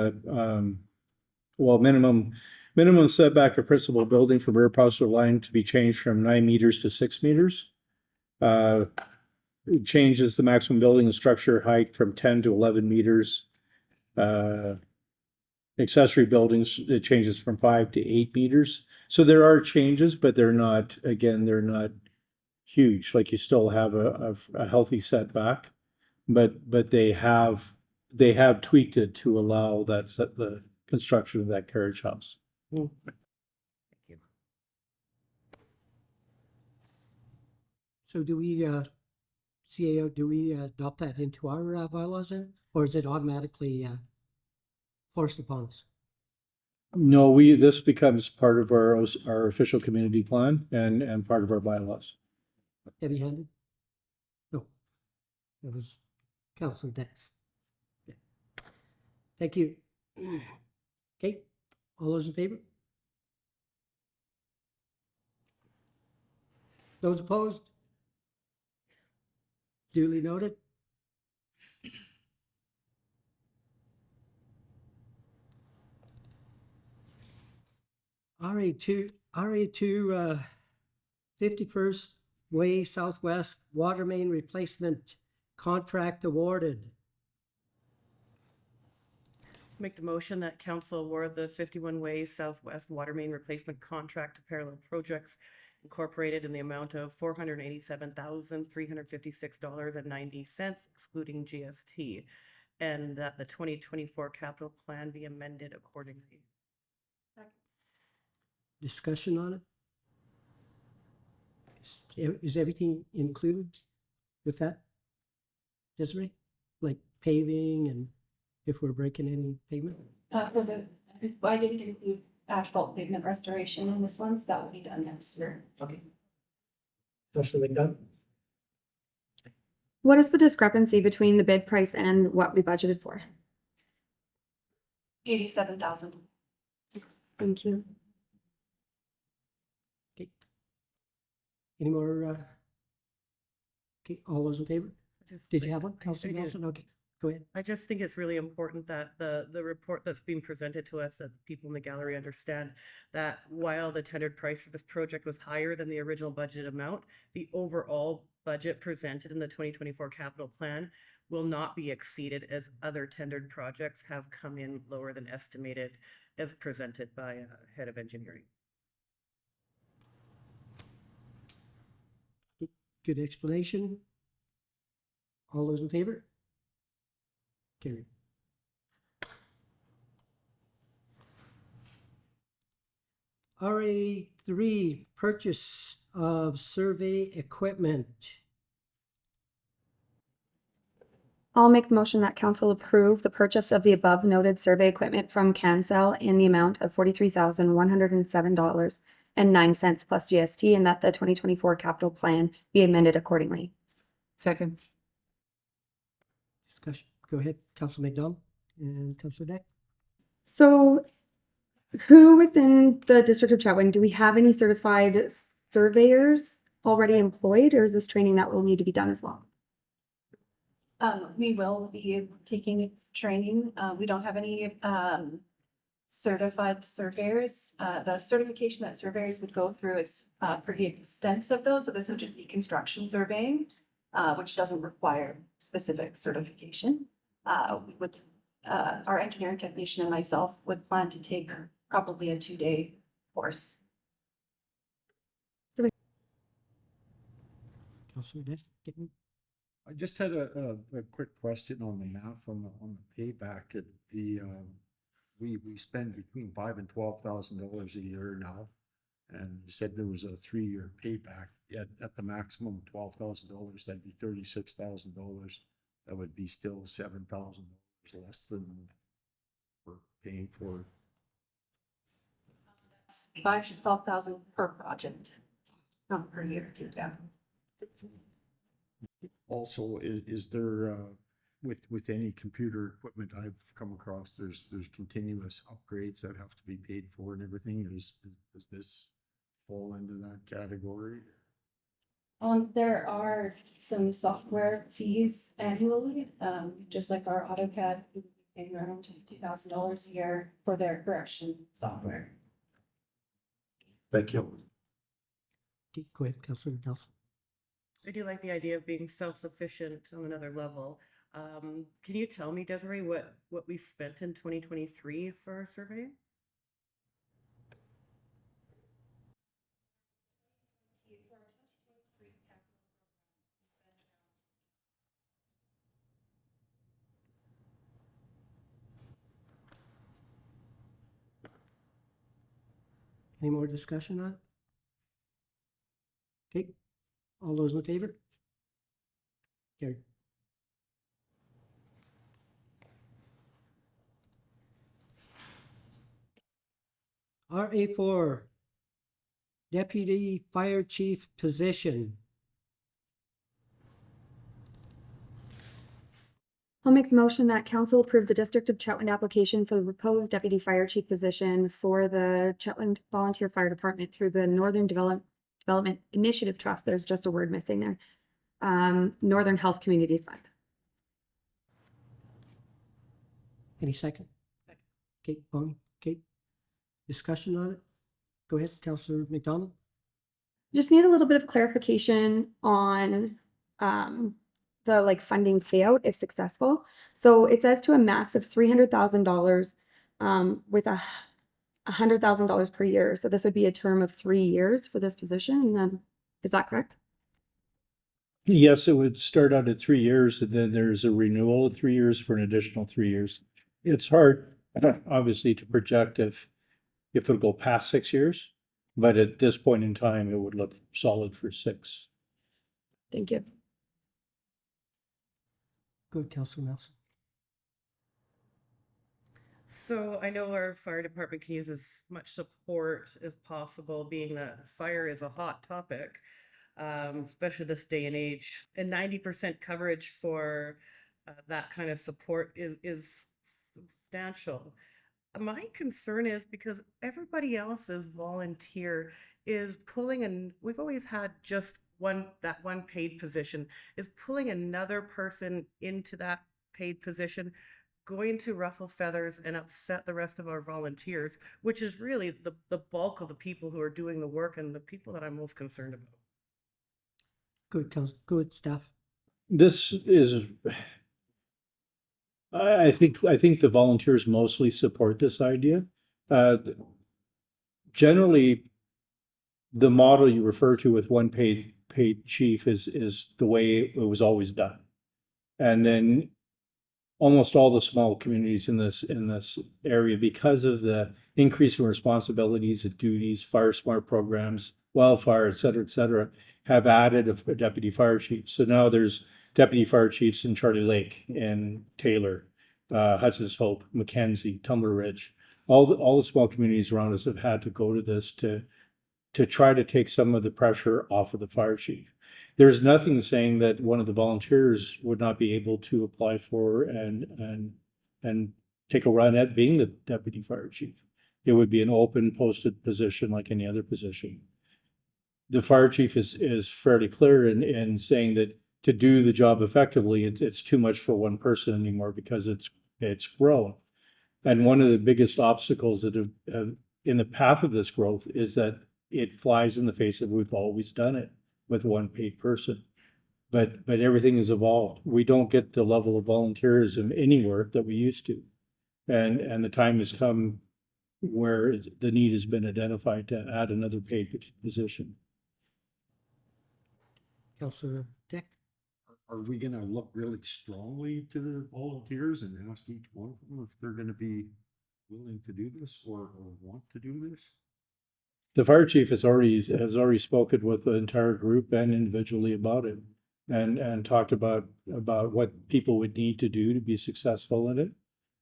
minimum setback of principal building from rear parcel line to be changed from 9 meters to 6 meters. It changes the maximum building and structure height from 10 to 11 meters. Accessory buildings, it changes from 5 to 8 meters. So there are changes, but they're not huge. Like you still have a healthy setback, but they have tweaked it to allow the construction of that carriage house. Thank you. So do we, CAO, do we adopt that into our bylaws then? Or is it automatically forced upon us? No, this becomes part of our official community plan and part of our bylaws. Heavy-handed? No. That was Councillor Dex. Yeah. Thank you. Okay, all those in favor? Those opposed? Duly noted. RA2, 51st Way Southwest Water Main Replacement Contract awarded. Make the motion that council award the 51 Way Southwest Water Main Replacement Contract to Parallel Projects Incorporated in the amount of $487,356.90, excluding GST, and that the 2024 capital plan be amended accordingly. Discussion on it? Is everything included with that? Desiree? Like paving and if we're breaking any pavement? I didn't include asphalt pavement restoration in this one, so that will be done next year. Okay. Councillor McDonough? What is the discrepancy between the bid price and what we budgeted for? 87,000. Thank you. Any more? Okay, all those in favor? Did you have one? I Councillor did. Nelson? Okay, go ahead. I just think it's really important that the report that's being presented to us, that people in the gallery understand that while the tendered price for this project was higher than the original budget amount, the overall budget presented in the 2024 capital plan will not be exceeded as other tendered projects have come in lower than estimated as presented by head of engineering. Good explanation. All those in favor? Carried. RA3, purchase of survey equipment. I'll make the motion that council approve the purchase of the above noted survey equipment from Cancel in the amount of $43,107.09 plus GST, and that the 2024 capital plan be amended accordingly. Second. Discussion. Go ahead, Council McDonald and Councilor Deck. So who within the district of Chetwynd, do we have any certified surveyors already employed, or is this training that will need to be done as well? We will be taking training. We don't have any, certified surveyors. The certification that surveyors would go through is, pretty extensive though. So this would just be construction surveying, which doesn't require specific certification. We would, our engineering technician and myself would plan to take probably a 2-day course. Councilor Deck. I just had a quick question on the math on the payback. At the we spend between $5,000 and $12,000 a year now, and you said there was a 3-year payback. At the maximum $12,000, that'd be $36,000. That would be still $7,000 less than we're paying for. It's 5,000 to 12,000 per project, not per year. Yeah. Also, is there with any computer equipment I've come across, there's continuous upgrades that have to be paid for and everything. Does this fall into that category? There are some software fees annually, just like our AutoCAD, we pay around $2,000 a year for their correction software. Thank you. Okay, go ahead, Councilor Nelson. I do like the idea of being self-sufficient on another level. Can you tell me, Desiree, what we spent in 2023 for our survey? Any more discussion on it? Okay, all those in favor? Carried. RA4, Deputy Fire Chief position. I'll make the motion that council approve the District of Chetwynd application for the proposed deputy fire chief position for the Chetwynd Volunteer Fire Department through the Northern Development Initiative Trust. There's just a word missing there. Northern Health Communities Fund. Any second? Okay, Bonnie, okay. Discussion on it? Go ahead, Councilor McDonald. Just need a little bit of clarification on the funding payout if successful. So it says to a max of $300,000 with $100,000 per year. So this would be a term of 3 years for this position. And then, is that correct? Yes, it would start out at 3 years, and then there's a renewal of 3 years for an additional 3 years. It's hard, obviously, to project if it'll go past 6 years, but at this point in time, it would look solid for 6. Thank you. Good, Councilor Nelson. So I know our fire department can use as much support as possible, being that fire is a hot topic, especially this day and age. And 90% coverage for that kind of support is substantial. My concern is because everybody else's volunteer is pulling, and we've always had just that one paid position, is pulling another person into that paid position, going to ruffle feathers and upset the rest of our volunteers, which is really the bulk of the people who are doing the work and the people that I'm most concerned about. Good, good stuff. This is, I think the volunteers mostly support this idea. Generally, the model you refer to with one paid chief is the way it was always done. And then almost all the small communities in this area, because of the increase in responsibilities and duties, fire smart programs, wildfire, et cetera, have added a deputy fire chief. So now there's deputy fire chiefs in Charlie Lake and Taylor, Hudson's Hope, Mackenzie, Tumbler Ridge. All the small communities around us have had to go to this to try to take some of the pressure off of the fire chief. There's nothing saying that one of the volunteers would not be able to apply for and take a run at being the deputy fire chief. It would be an open posted position like any other position. The fire chief is fairly clear in saying that to do the job effectively, it's too much for one person anymore because it's grown. And one of the biggest obstacles that have in the path of this growth is that it flies in the face of we've always done it with one paid person. But everything has evolved. We don't get the level of volunteerism anywhere that we used to. And the time has come where the need has been identified to add another paid position. Councillor Dick? Are we gonna look really strongly to the volunteers and ask each one of them if they're gonna be willing to do this or want to do this? The fire chief has already spoken with the entire group and individually about it and talked about what people would need to do to be successful in it.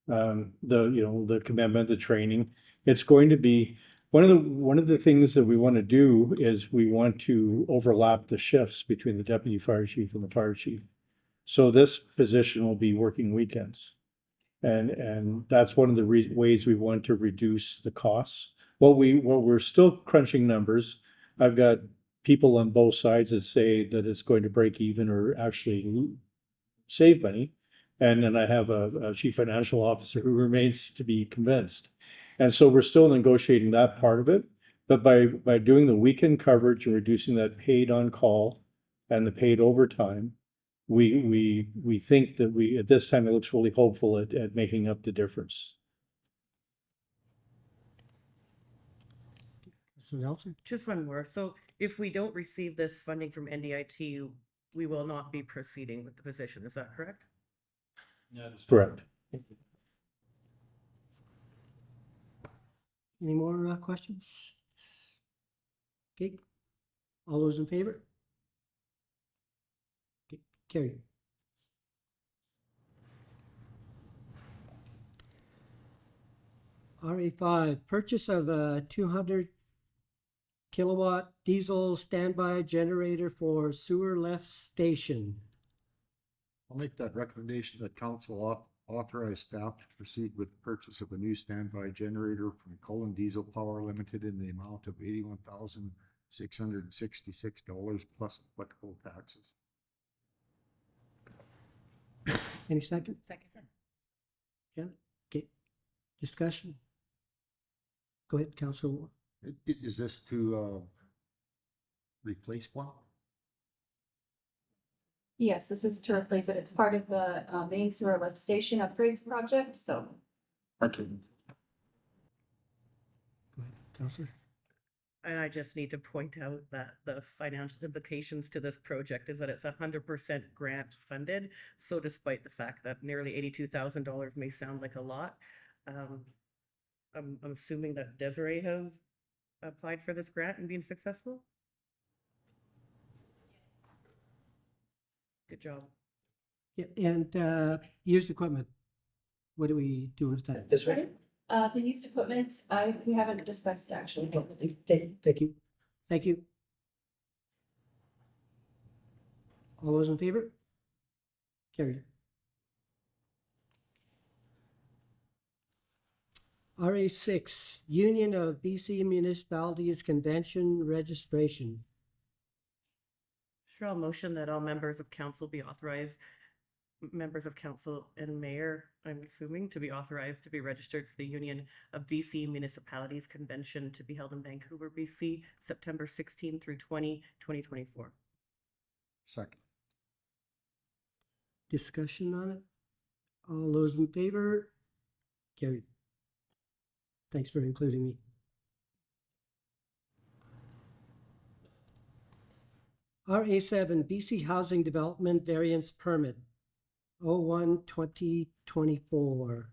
The commitment, the training. It's going to be one of the things that we want to do is we want to overlap the shifts between the deputy fire chief and the fire chief. So this position will be working weekends. And that's one of the ways we want to reduce the costs. We're still crunching numbers. I've got people on both sides that say that it's going to break even or actually save money. And then I have a chief financial officer who remains to be convinced. And so we're still negotiating that part of it. But by doing the weekend coverage and reducing that paid on call and the paid overtime, we think that at this time it looks really hopeful at making up the difference. Councillor Nelson? Just one more. So if we don't receive this funding from NDIT, we will not be proceeding with the position. Is that correct? Correct. Any more questions? Okay. All those in favor? Okay, carried. RA5, purchase of a 200 kilowatt diesel standby generator for sewer lift station. I'll make that recommendation that council authorize staff to proceed with the purchase of a new standby generator from Cullen Diesel Power Limited in the amount of $81,666 plus applicable taxes. Any second? Second. Jen? Okay. Discussion? Go ahead, Councillor Ward. Is this to replace one? Yes, this is to replace it. It's part of the main sewer lift station upgrades project, so. Okay. Go ahead, Councillor. And I just need to point out that the financial implications to this project is that it's 100% grant funded. So despite the fact that nearly $82,000 may sound like a lot, I'm assuming that Desiree has applied for this grant and been successful. Good job. Yeah, and used equipment. What do we do with that? This way? The used equipment, we haven't discussed actually. Thank you. Thank you. All those in favor? Carried. RA6, Union of BC Municipalities Convention Registration. Sure, I'll motion that all members of council be authorized, members of council and mayor, I'm assuming, to be authorized to be registered for the Union of BC Municipalities Convention to be held in Vancouver, BC, September 16 through 2024. Second. Discussion on it? All those in favor? Carried. Thanks for including me. RA7, BC Housing Development Variance Permit, 01-2024.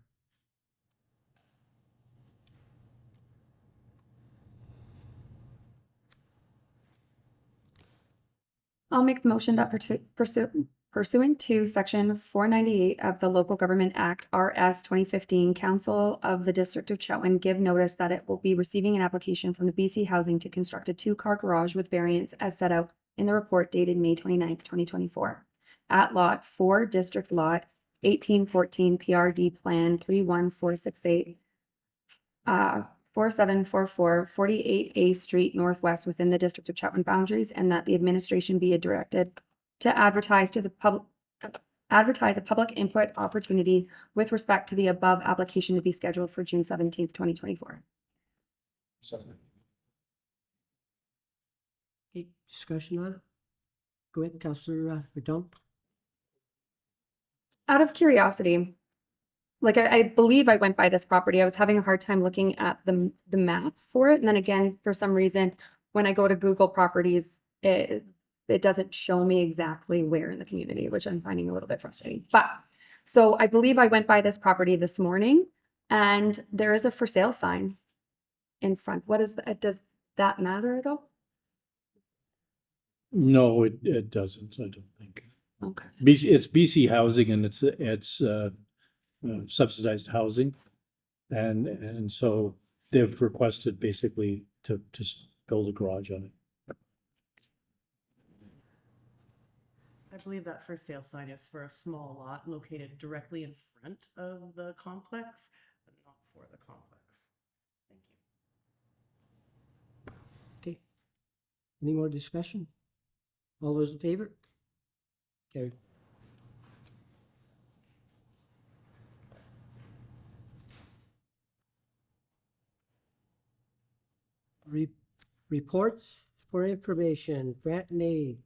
I'll make the motion that Pursuant to Section 498 of the Local Government Act, RS 2015, Council of the District of Chetwynd give notice that it will be receiving an application from the BC Housing to construct a two-car garage with variance as set out in the report dated May 29th, 2024. At Lot 4, District Lot 1814 PRD Plan 31468, 4744 48A Street Northwest within the District of Chetwynd boundaries, and that the administration be directed to advertise a public input opportunity with respect to the above application to be scheduled for June 17th, 2024. Okay, discussion on it? Go ahead, Councillor McDonald. Out of curiosity, like I believe I went by this property. I was having a hard time looking at the map for it. And then again, for some reason, when I go to Google properties, it doesn't show me exactly where in the community, which I'm finding a little bit frustrating. But so I believe I went by this property this morning and there is a for sale sign in front. What is that? Does that matter at all? No, it doesn't, I don't think. Okay. It's BC Housing and it's subsidized housing. And so they've requested basically to just build a garage on it. I believe that for sale sign is for a small lot located directly in front of the complex, but not for the complex. Thank you. Okay. Any more discussion? All those in favor? Carried. Reports for information, grant and aid.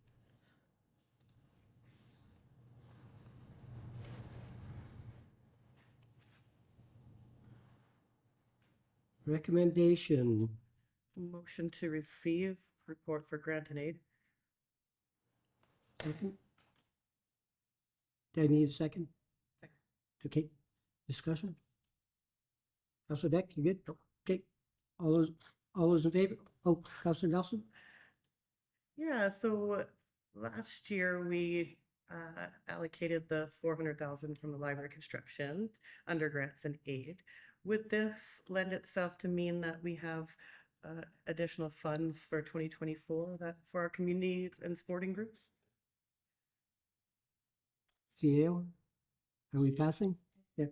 Recommendation. Motion to receive report for grant and aid. Second. Do I need a second? Okay, discussion? Councilor Beck, you good? Okay, all those in favor? Oh, Councilor Nelson? Yeah, so last year we allocated the 400,000 from the library construction under grants and aid. Would this lend itself to mean that we have additional funds for 2024 that for our communities and sporting groups? CAO? Are we passing? Yeah.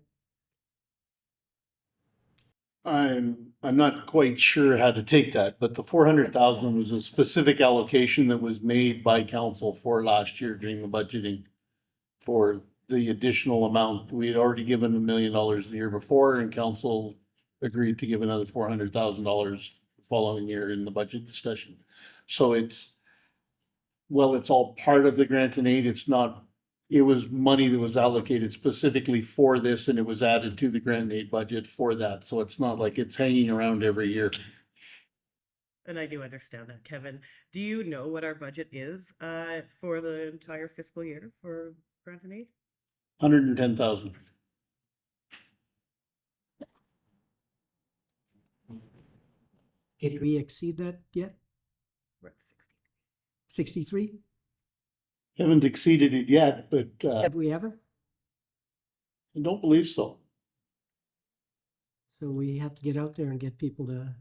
I'm not quite sure how to take that, but the 400,000 was a specific allocation that was made by council for last year during the budgeting for the additional amount. We had already given $1 million the year before, and council agreed to give another $400,000 the following year in the budget discussion. So it's all part of the grant and aid. It was money that was allocated specifically for this, and it was added to the grant and aid budget for that. So it's not like it's hanging around every year. And I do understand that, Kevin. Do you know what our budget is for the entire fiscal year for grant and aid? 110,000. Did we exceed that yet? We're at 60. 63? Haven't exceeded it yet, but Have we ever? I don't believe so. So we have to get out there and get people to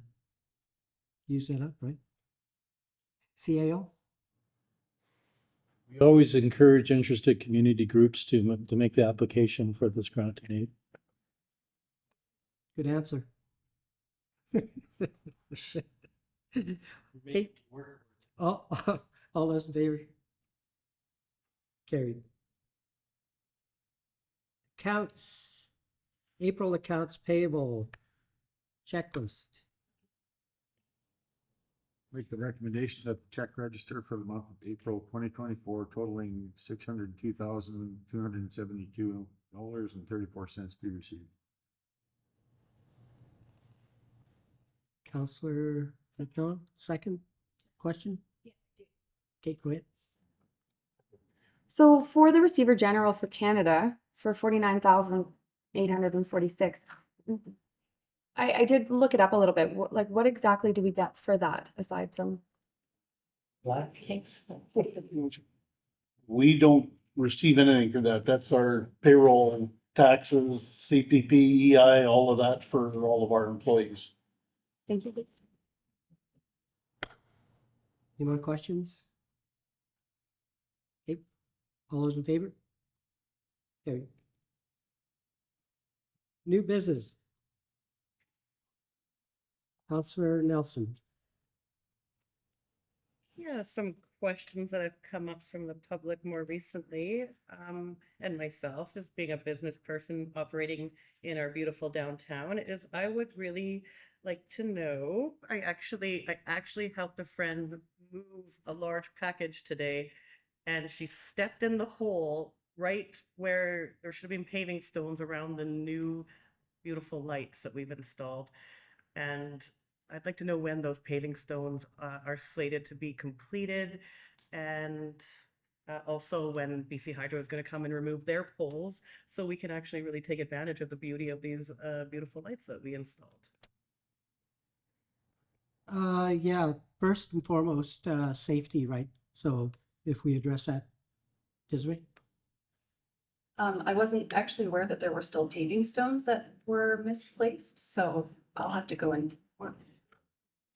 use that up, right? CAO? We always encourage interested community groups to make the application for this grant and aid. Good answer. Okay. All those in favor? Carried. Accounts. April accounts payable. Checklist. Make the recommendation that the check register for the month of April 2024 totaling $602,272.34 be received. Councillor McDonald, second question? Okay, go ahead. So for the Receiver General for Canada for 49,846, I did look it up a little bit. What exactly do we get for that aside from? We don't receive anything for that. That's our payroll and taxes, CPP, EI, all of that for all of our employees. Thank you. Any more questions? Okay, all those in favor? Carried. New business. Councillor Nelson. Yeah, some questions that have come up from the public more recently, and myself as being a business person operating in our beautiful downtown, is I would really like to know, I actually helped a friend move a large package today, and she stepped in the hole right where there should have been paving stones around the new beautiful lights that we've installed. And I'd like to know when those paving stones are slated to be completed, and also when BC Hydro is going to come and remove their poles, so we can actually really take advantage of the beauty of these beautiful lights that we installed. Yeah, first and foremost, safety, right? So if we address that, Desiree? I wasn't actually aware that there were still paving stones that were misplaced, so I'll have to go and.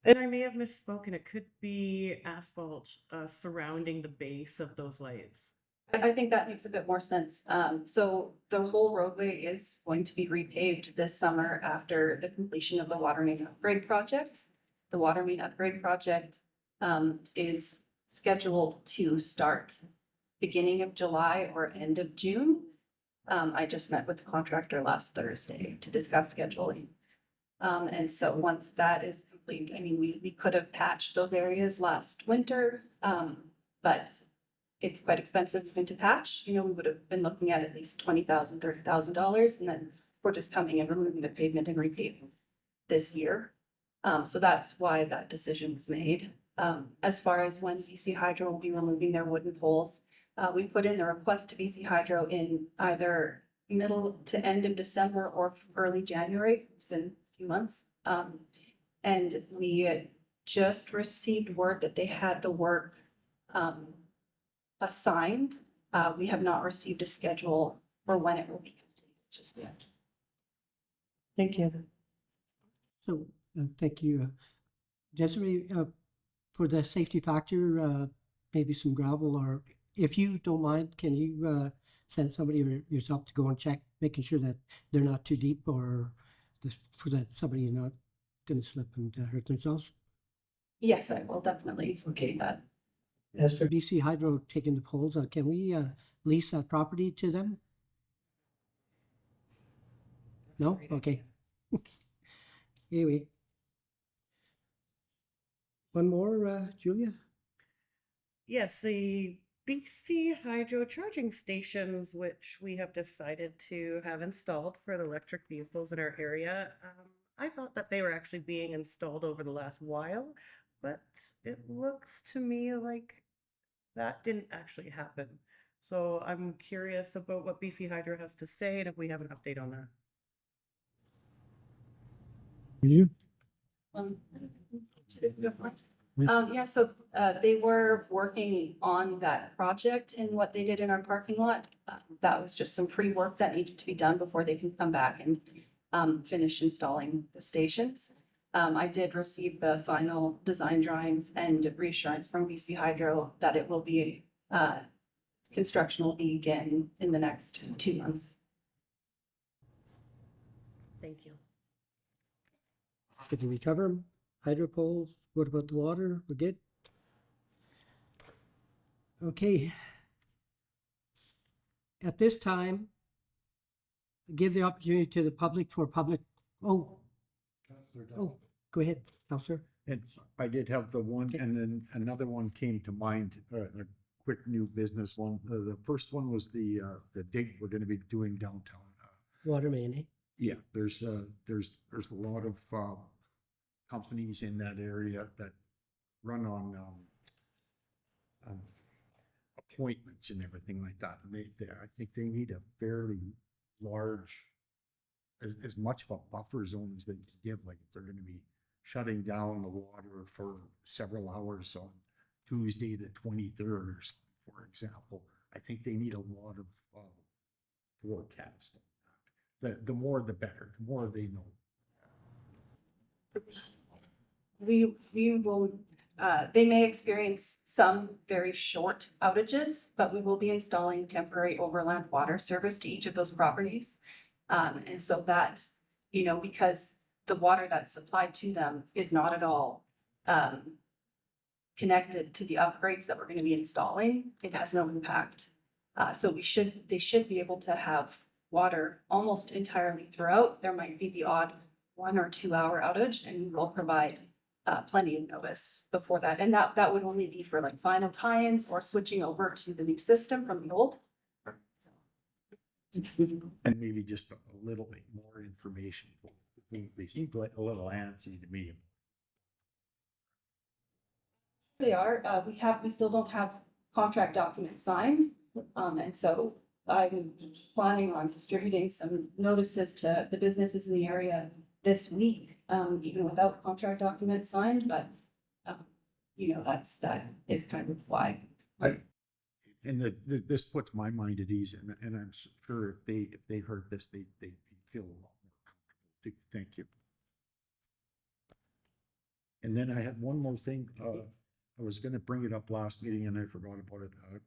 And I may have misspoken, it could be asphalt surrounding the base of those lights. I think that makes a bit more sense. So the whole roadway is going to be repaved this summer after the completion of the water main upgrade project. The water main upgrade project is scheduled to start beginning of July or end of June. I just met with the contractor last Thursday to discuss scheduling. And so once that is complete, I mean, we could have patched those areas last winter, but it's quite expensive even to patch. You know, we would have been looking at least $20,000, $30,000, and then we're just coming and removing the pavement and repaving this year. So that's why that decision was made. As far as when BC Hydro will be removing their wooden poles, we put in the request to BC Hydro in either middle to end of December or early January. It's been a few months. And we just received word that they had the work assigned. We have not received a schedule for when it will be completed just yet. Thank you. So, thank you. Desiree, for the safety factor, maybe some gravel, or if you don't mind, can you send somebody or yourself to go and check, making sure that they're not too deep, or for that somebody not going to slip and hurt themselves? Yes, I will definitely locate that. As for BC Hydro taking the poles, can we lease that property to them? No? Okay. Anyway. One more, Julia? Yes, the BC Hydro charging stations, which we have decided to have installed for the electric vehicles in our area. I thought that they were actually being installed over the last while, but it looks to me like that didn't actually happen. So I'm curious about what BC Hydro has to say and if we have an update on that. You? Yeah, so they were working on that project, and what they did in our parking lot, that was just some pre-work that needed to be done before they can come back and finish installing the stations. I did receive the final design drawings and reassurance from BC Hydro that it will be, construction will begin in the next 2 months. Thank you. Did we cover them? Hydro poles? What about the water? We're good? Okay. At this time, give the opportunity to the public for public. Oh, go ahead, Councillor. And I did have the one, Okay. and then another one came to mind, a quick new business one. The first one was the dig we're gonna be doing downtown. Water main, eh? Yeah, there's a lot of companies in that area that run on appointments and everything like that. And I think they need a fairly large, as much of a buffer zone as they can give. Like if they're going to be shutting down the water for several hours on Tuesday the 23rd or something, for example, I think they need a lot of forecast. The more the better, the more they know. We will, they may experience some very short outages, but we will be installing temporary overland water service to each of those properties. And so that, because the water that's supplied to them is not at all, connected to the upgrades that we're gonna be installing, it has no impact. So they should be able to have water almost entirely throughout. There might be the odd 1 or 2 hour outage, and we will provide plenty of notice before that. And that would only be for like final tie-ins or switching over to the new system from the old. So, And maybe just a little bit more information. They seem like a little antsy to me. they are, we still don't have contract documents signed. And so I'm planning on distributing some notices to the businesses in the area this week, even without contract documents signed, but that is kind of why. This puts my mind at ease, and I'm sure if they heard this, they feel a lot more comfortable. Thank you. And then I had one more thing. I was going to bring it up last meeting, and I forgot about it.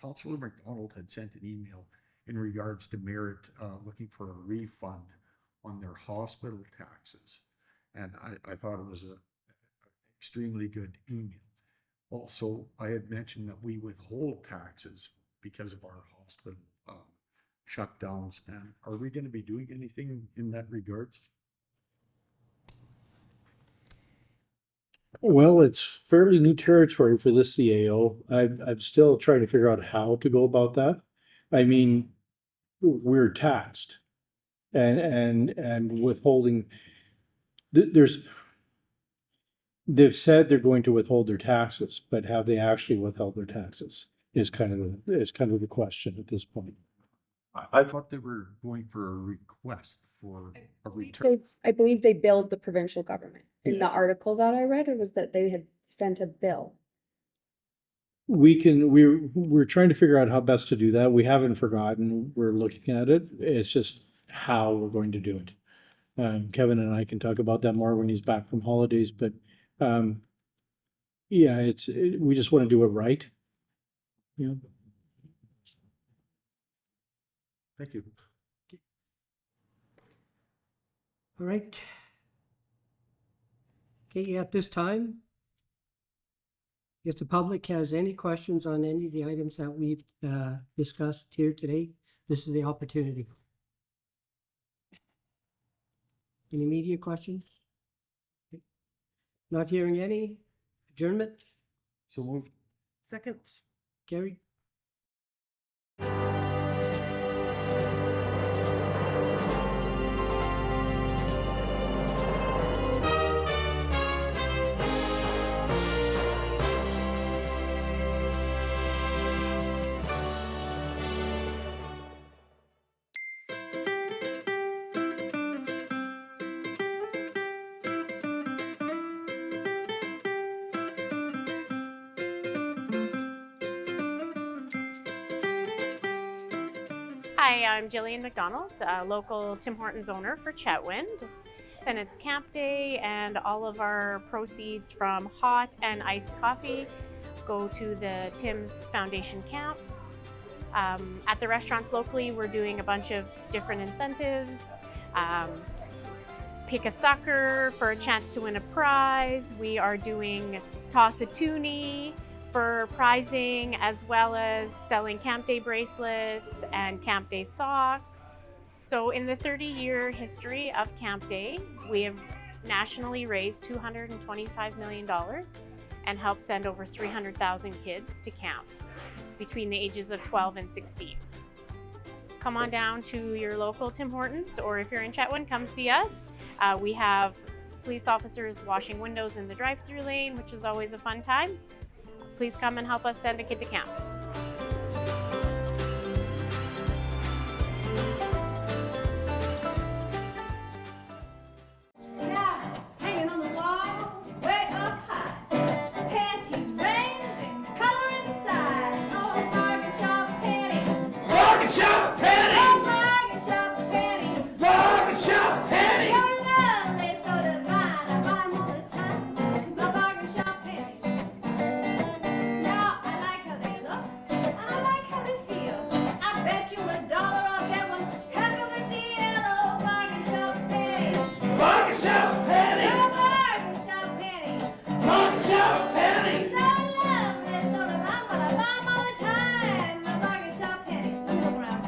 Councilor McDonald had sent an email in regards to Merit looking for a refund on their hospital taxes, and I thought it was a extremely good email. Also, I had mentioned that we withhold taxes because of our hospital shutdowns, and are we going to be doing anything in that regards? Well, it's fairly new territory for this CAO. I'm still trying to figure out how to go about that. I mean, we're taxed and withholding. They've said they're going to withhold their taxes, but have they actually withheld their taxes is kind of the question at this point. I thought they were going for a request for a return. I believe they billed the provincial government. In the article that I read, it was that they had sent a bill. We're trying to figure out how best to do that. We haven't forgotten. We're looking at it. It's just how we're going to do it. Kevin and I can talk about that more when he's back from holidays, but yeah, we just want to do it right. Yeah. Thank you. All right. Okay, at this time, if the public has any questions on any of the items that we've discussed here today, this is the opportunity. Any media questions? Okay. Not hearing any. Adjournment? So moved. Second. Carried. Hi, I'm Jillian McDonald, local Tim Hortons owner for Chetwynd. And it's camp day, and all of our proceeds from hot and iced coffee go to the Tim's Foundation camps. At the restaurants locally, we're doing a bunch of different incentives. Pick a sucker for a chance to win a prize. We are doing toss a toonie for prizing, as well as selling Camp Day bracelets and Camp Day socks. So in the 30-year history of Camp Day, we have nationally raised $225 million and helped send over 300,000 kids to camp between the ages of 12 and 16. Come on down to your local Tim Hortons, or if you're in Chetwynd, come see us. We have police officers washing windows in the drive-through lane, which is always a fun time. Please come and help us send a kid to camp. Hanging on the wall, way up high. Panties range in color and size. Oh, bargain shop Bargain shop pennies! Bargain shop pennies. Bargain shop pennies! So lovely, so divine. I buy 'em all the time. My bargain shop pennies. Now I like how they look, and I like how they feel. I bet you $1 I'll get one heck of a deal. Oh, bargain shop pennies. Bargain shop pennies! Oh, bargain shop pennies. Bargain shop pennies! So lovely, so divine. But I buy 'em all the time. My bargain shop pennies. Let me look around.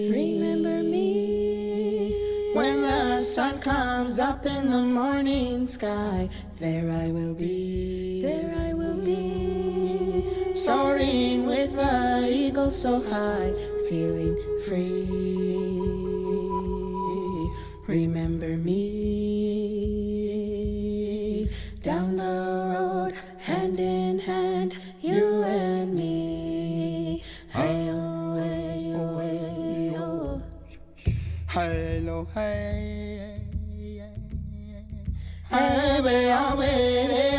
Remember me, when the sun comes up in the morning sky. There I will be, soaring with the eagle so high, feeling free. Remember me, down the road, hand in hand, you and me. Hey-oh, hey-oh, hey-oh. Hey-lo, hey, hey, hey, hey, hey, hey,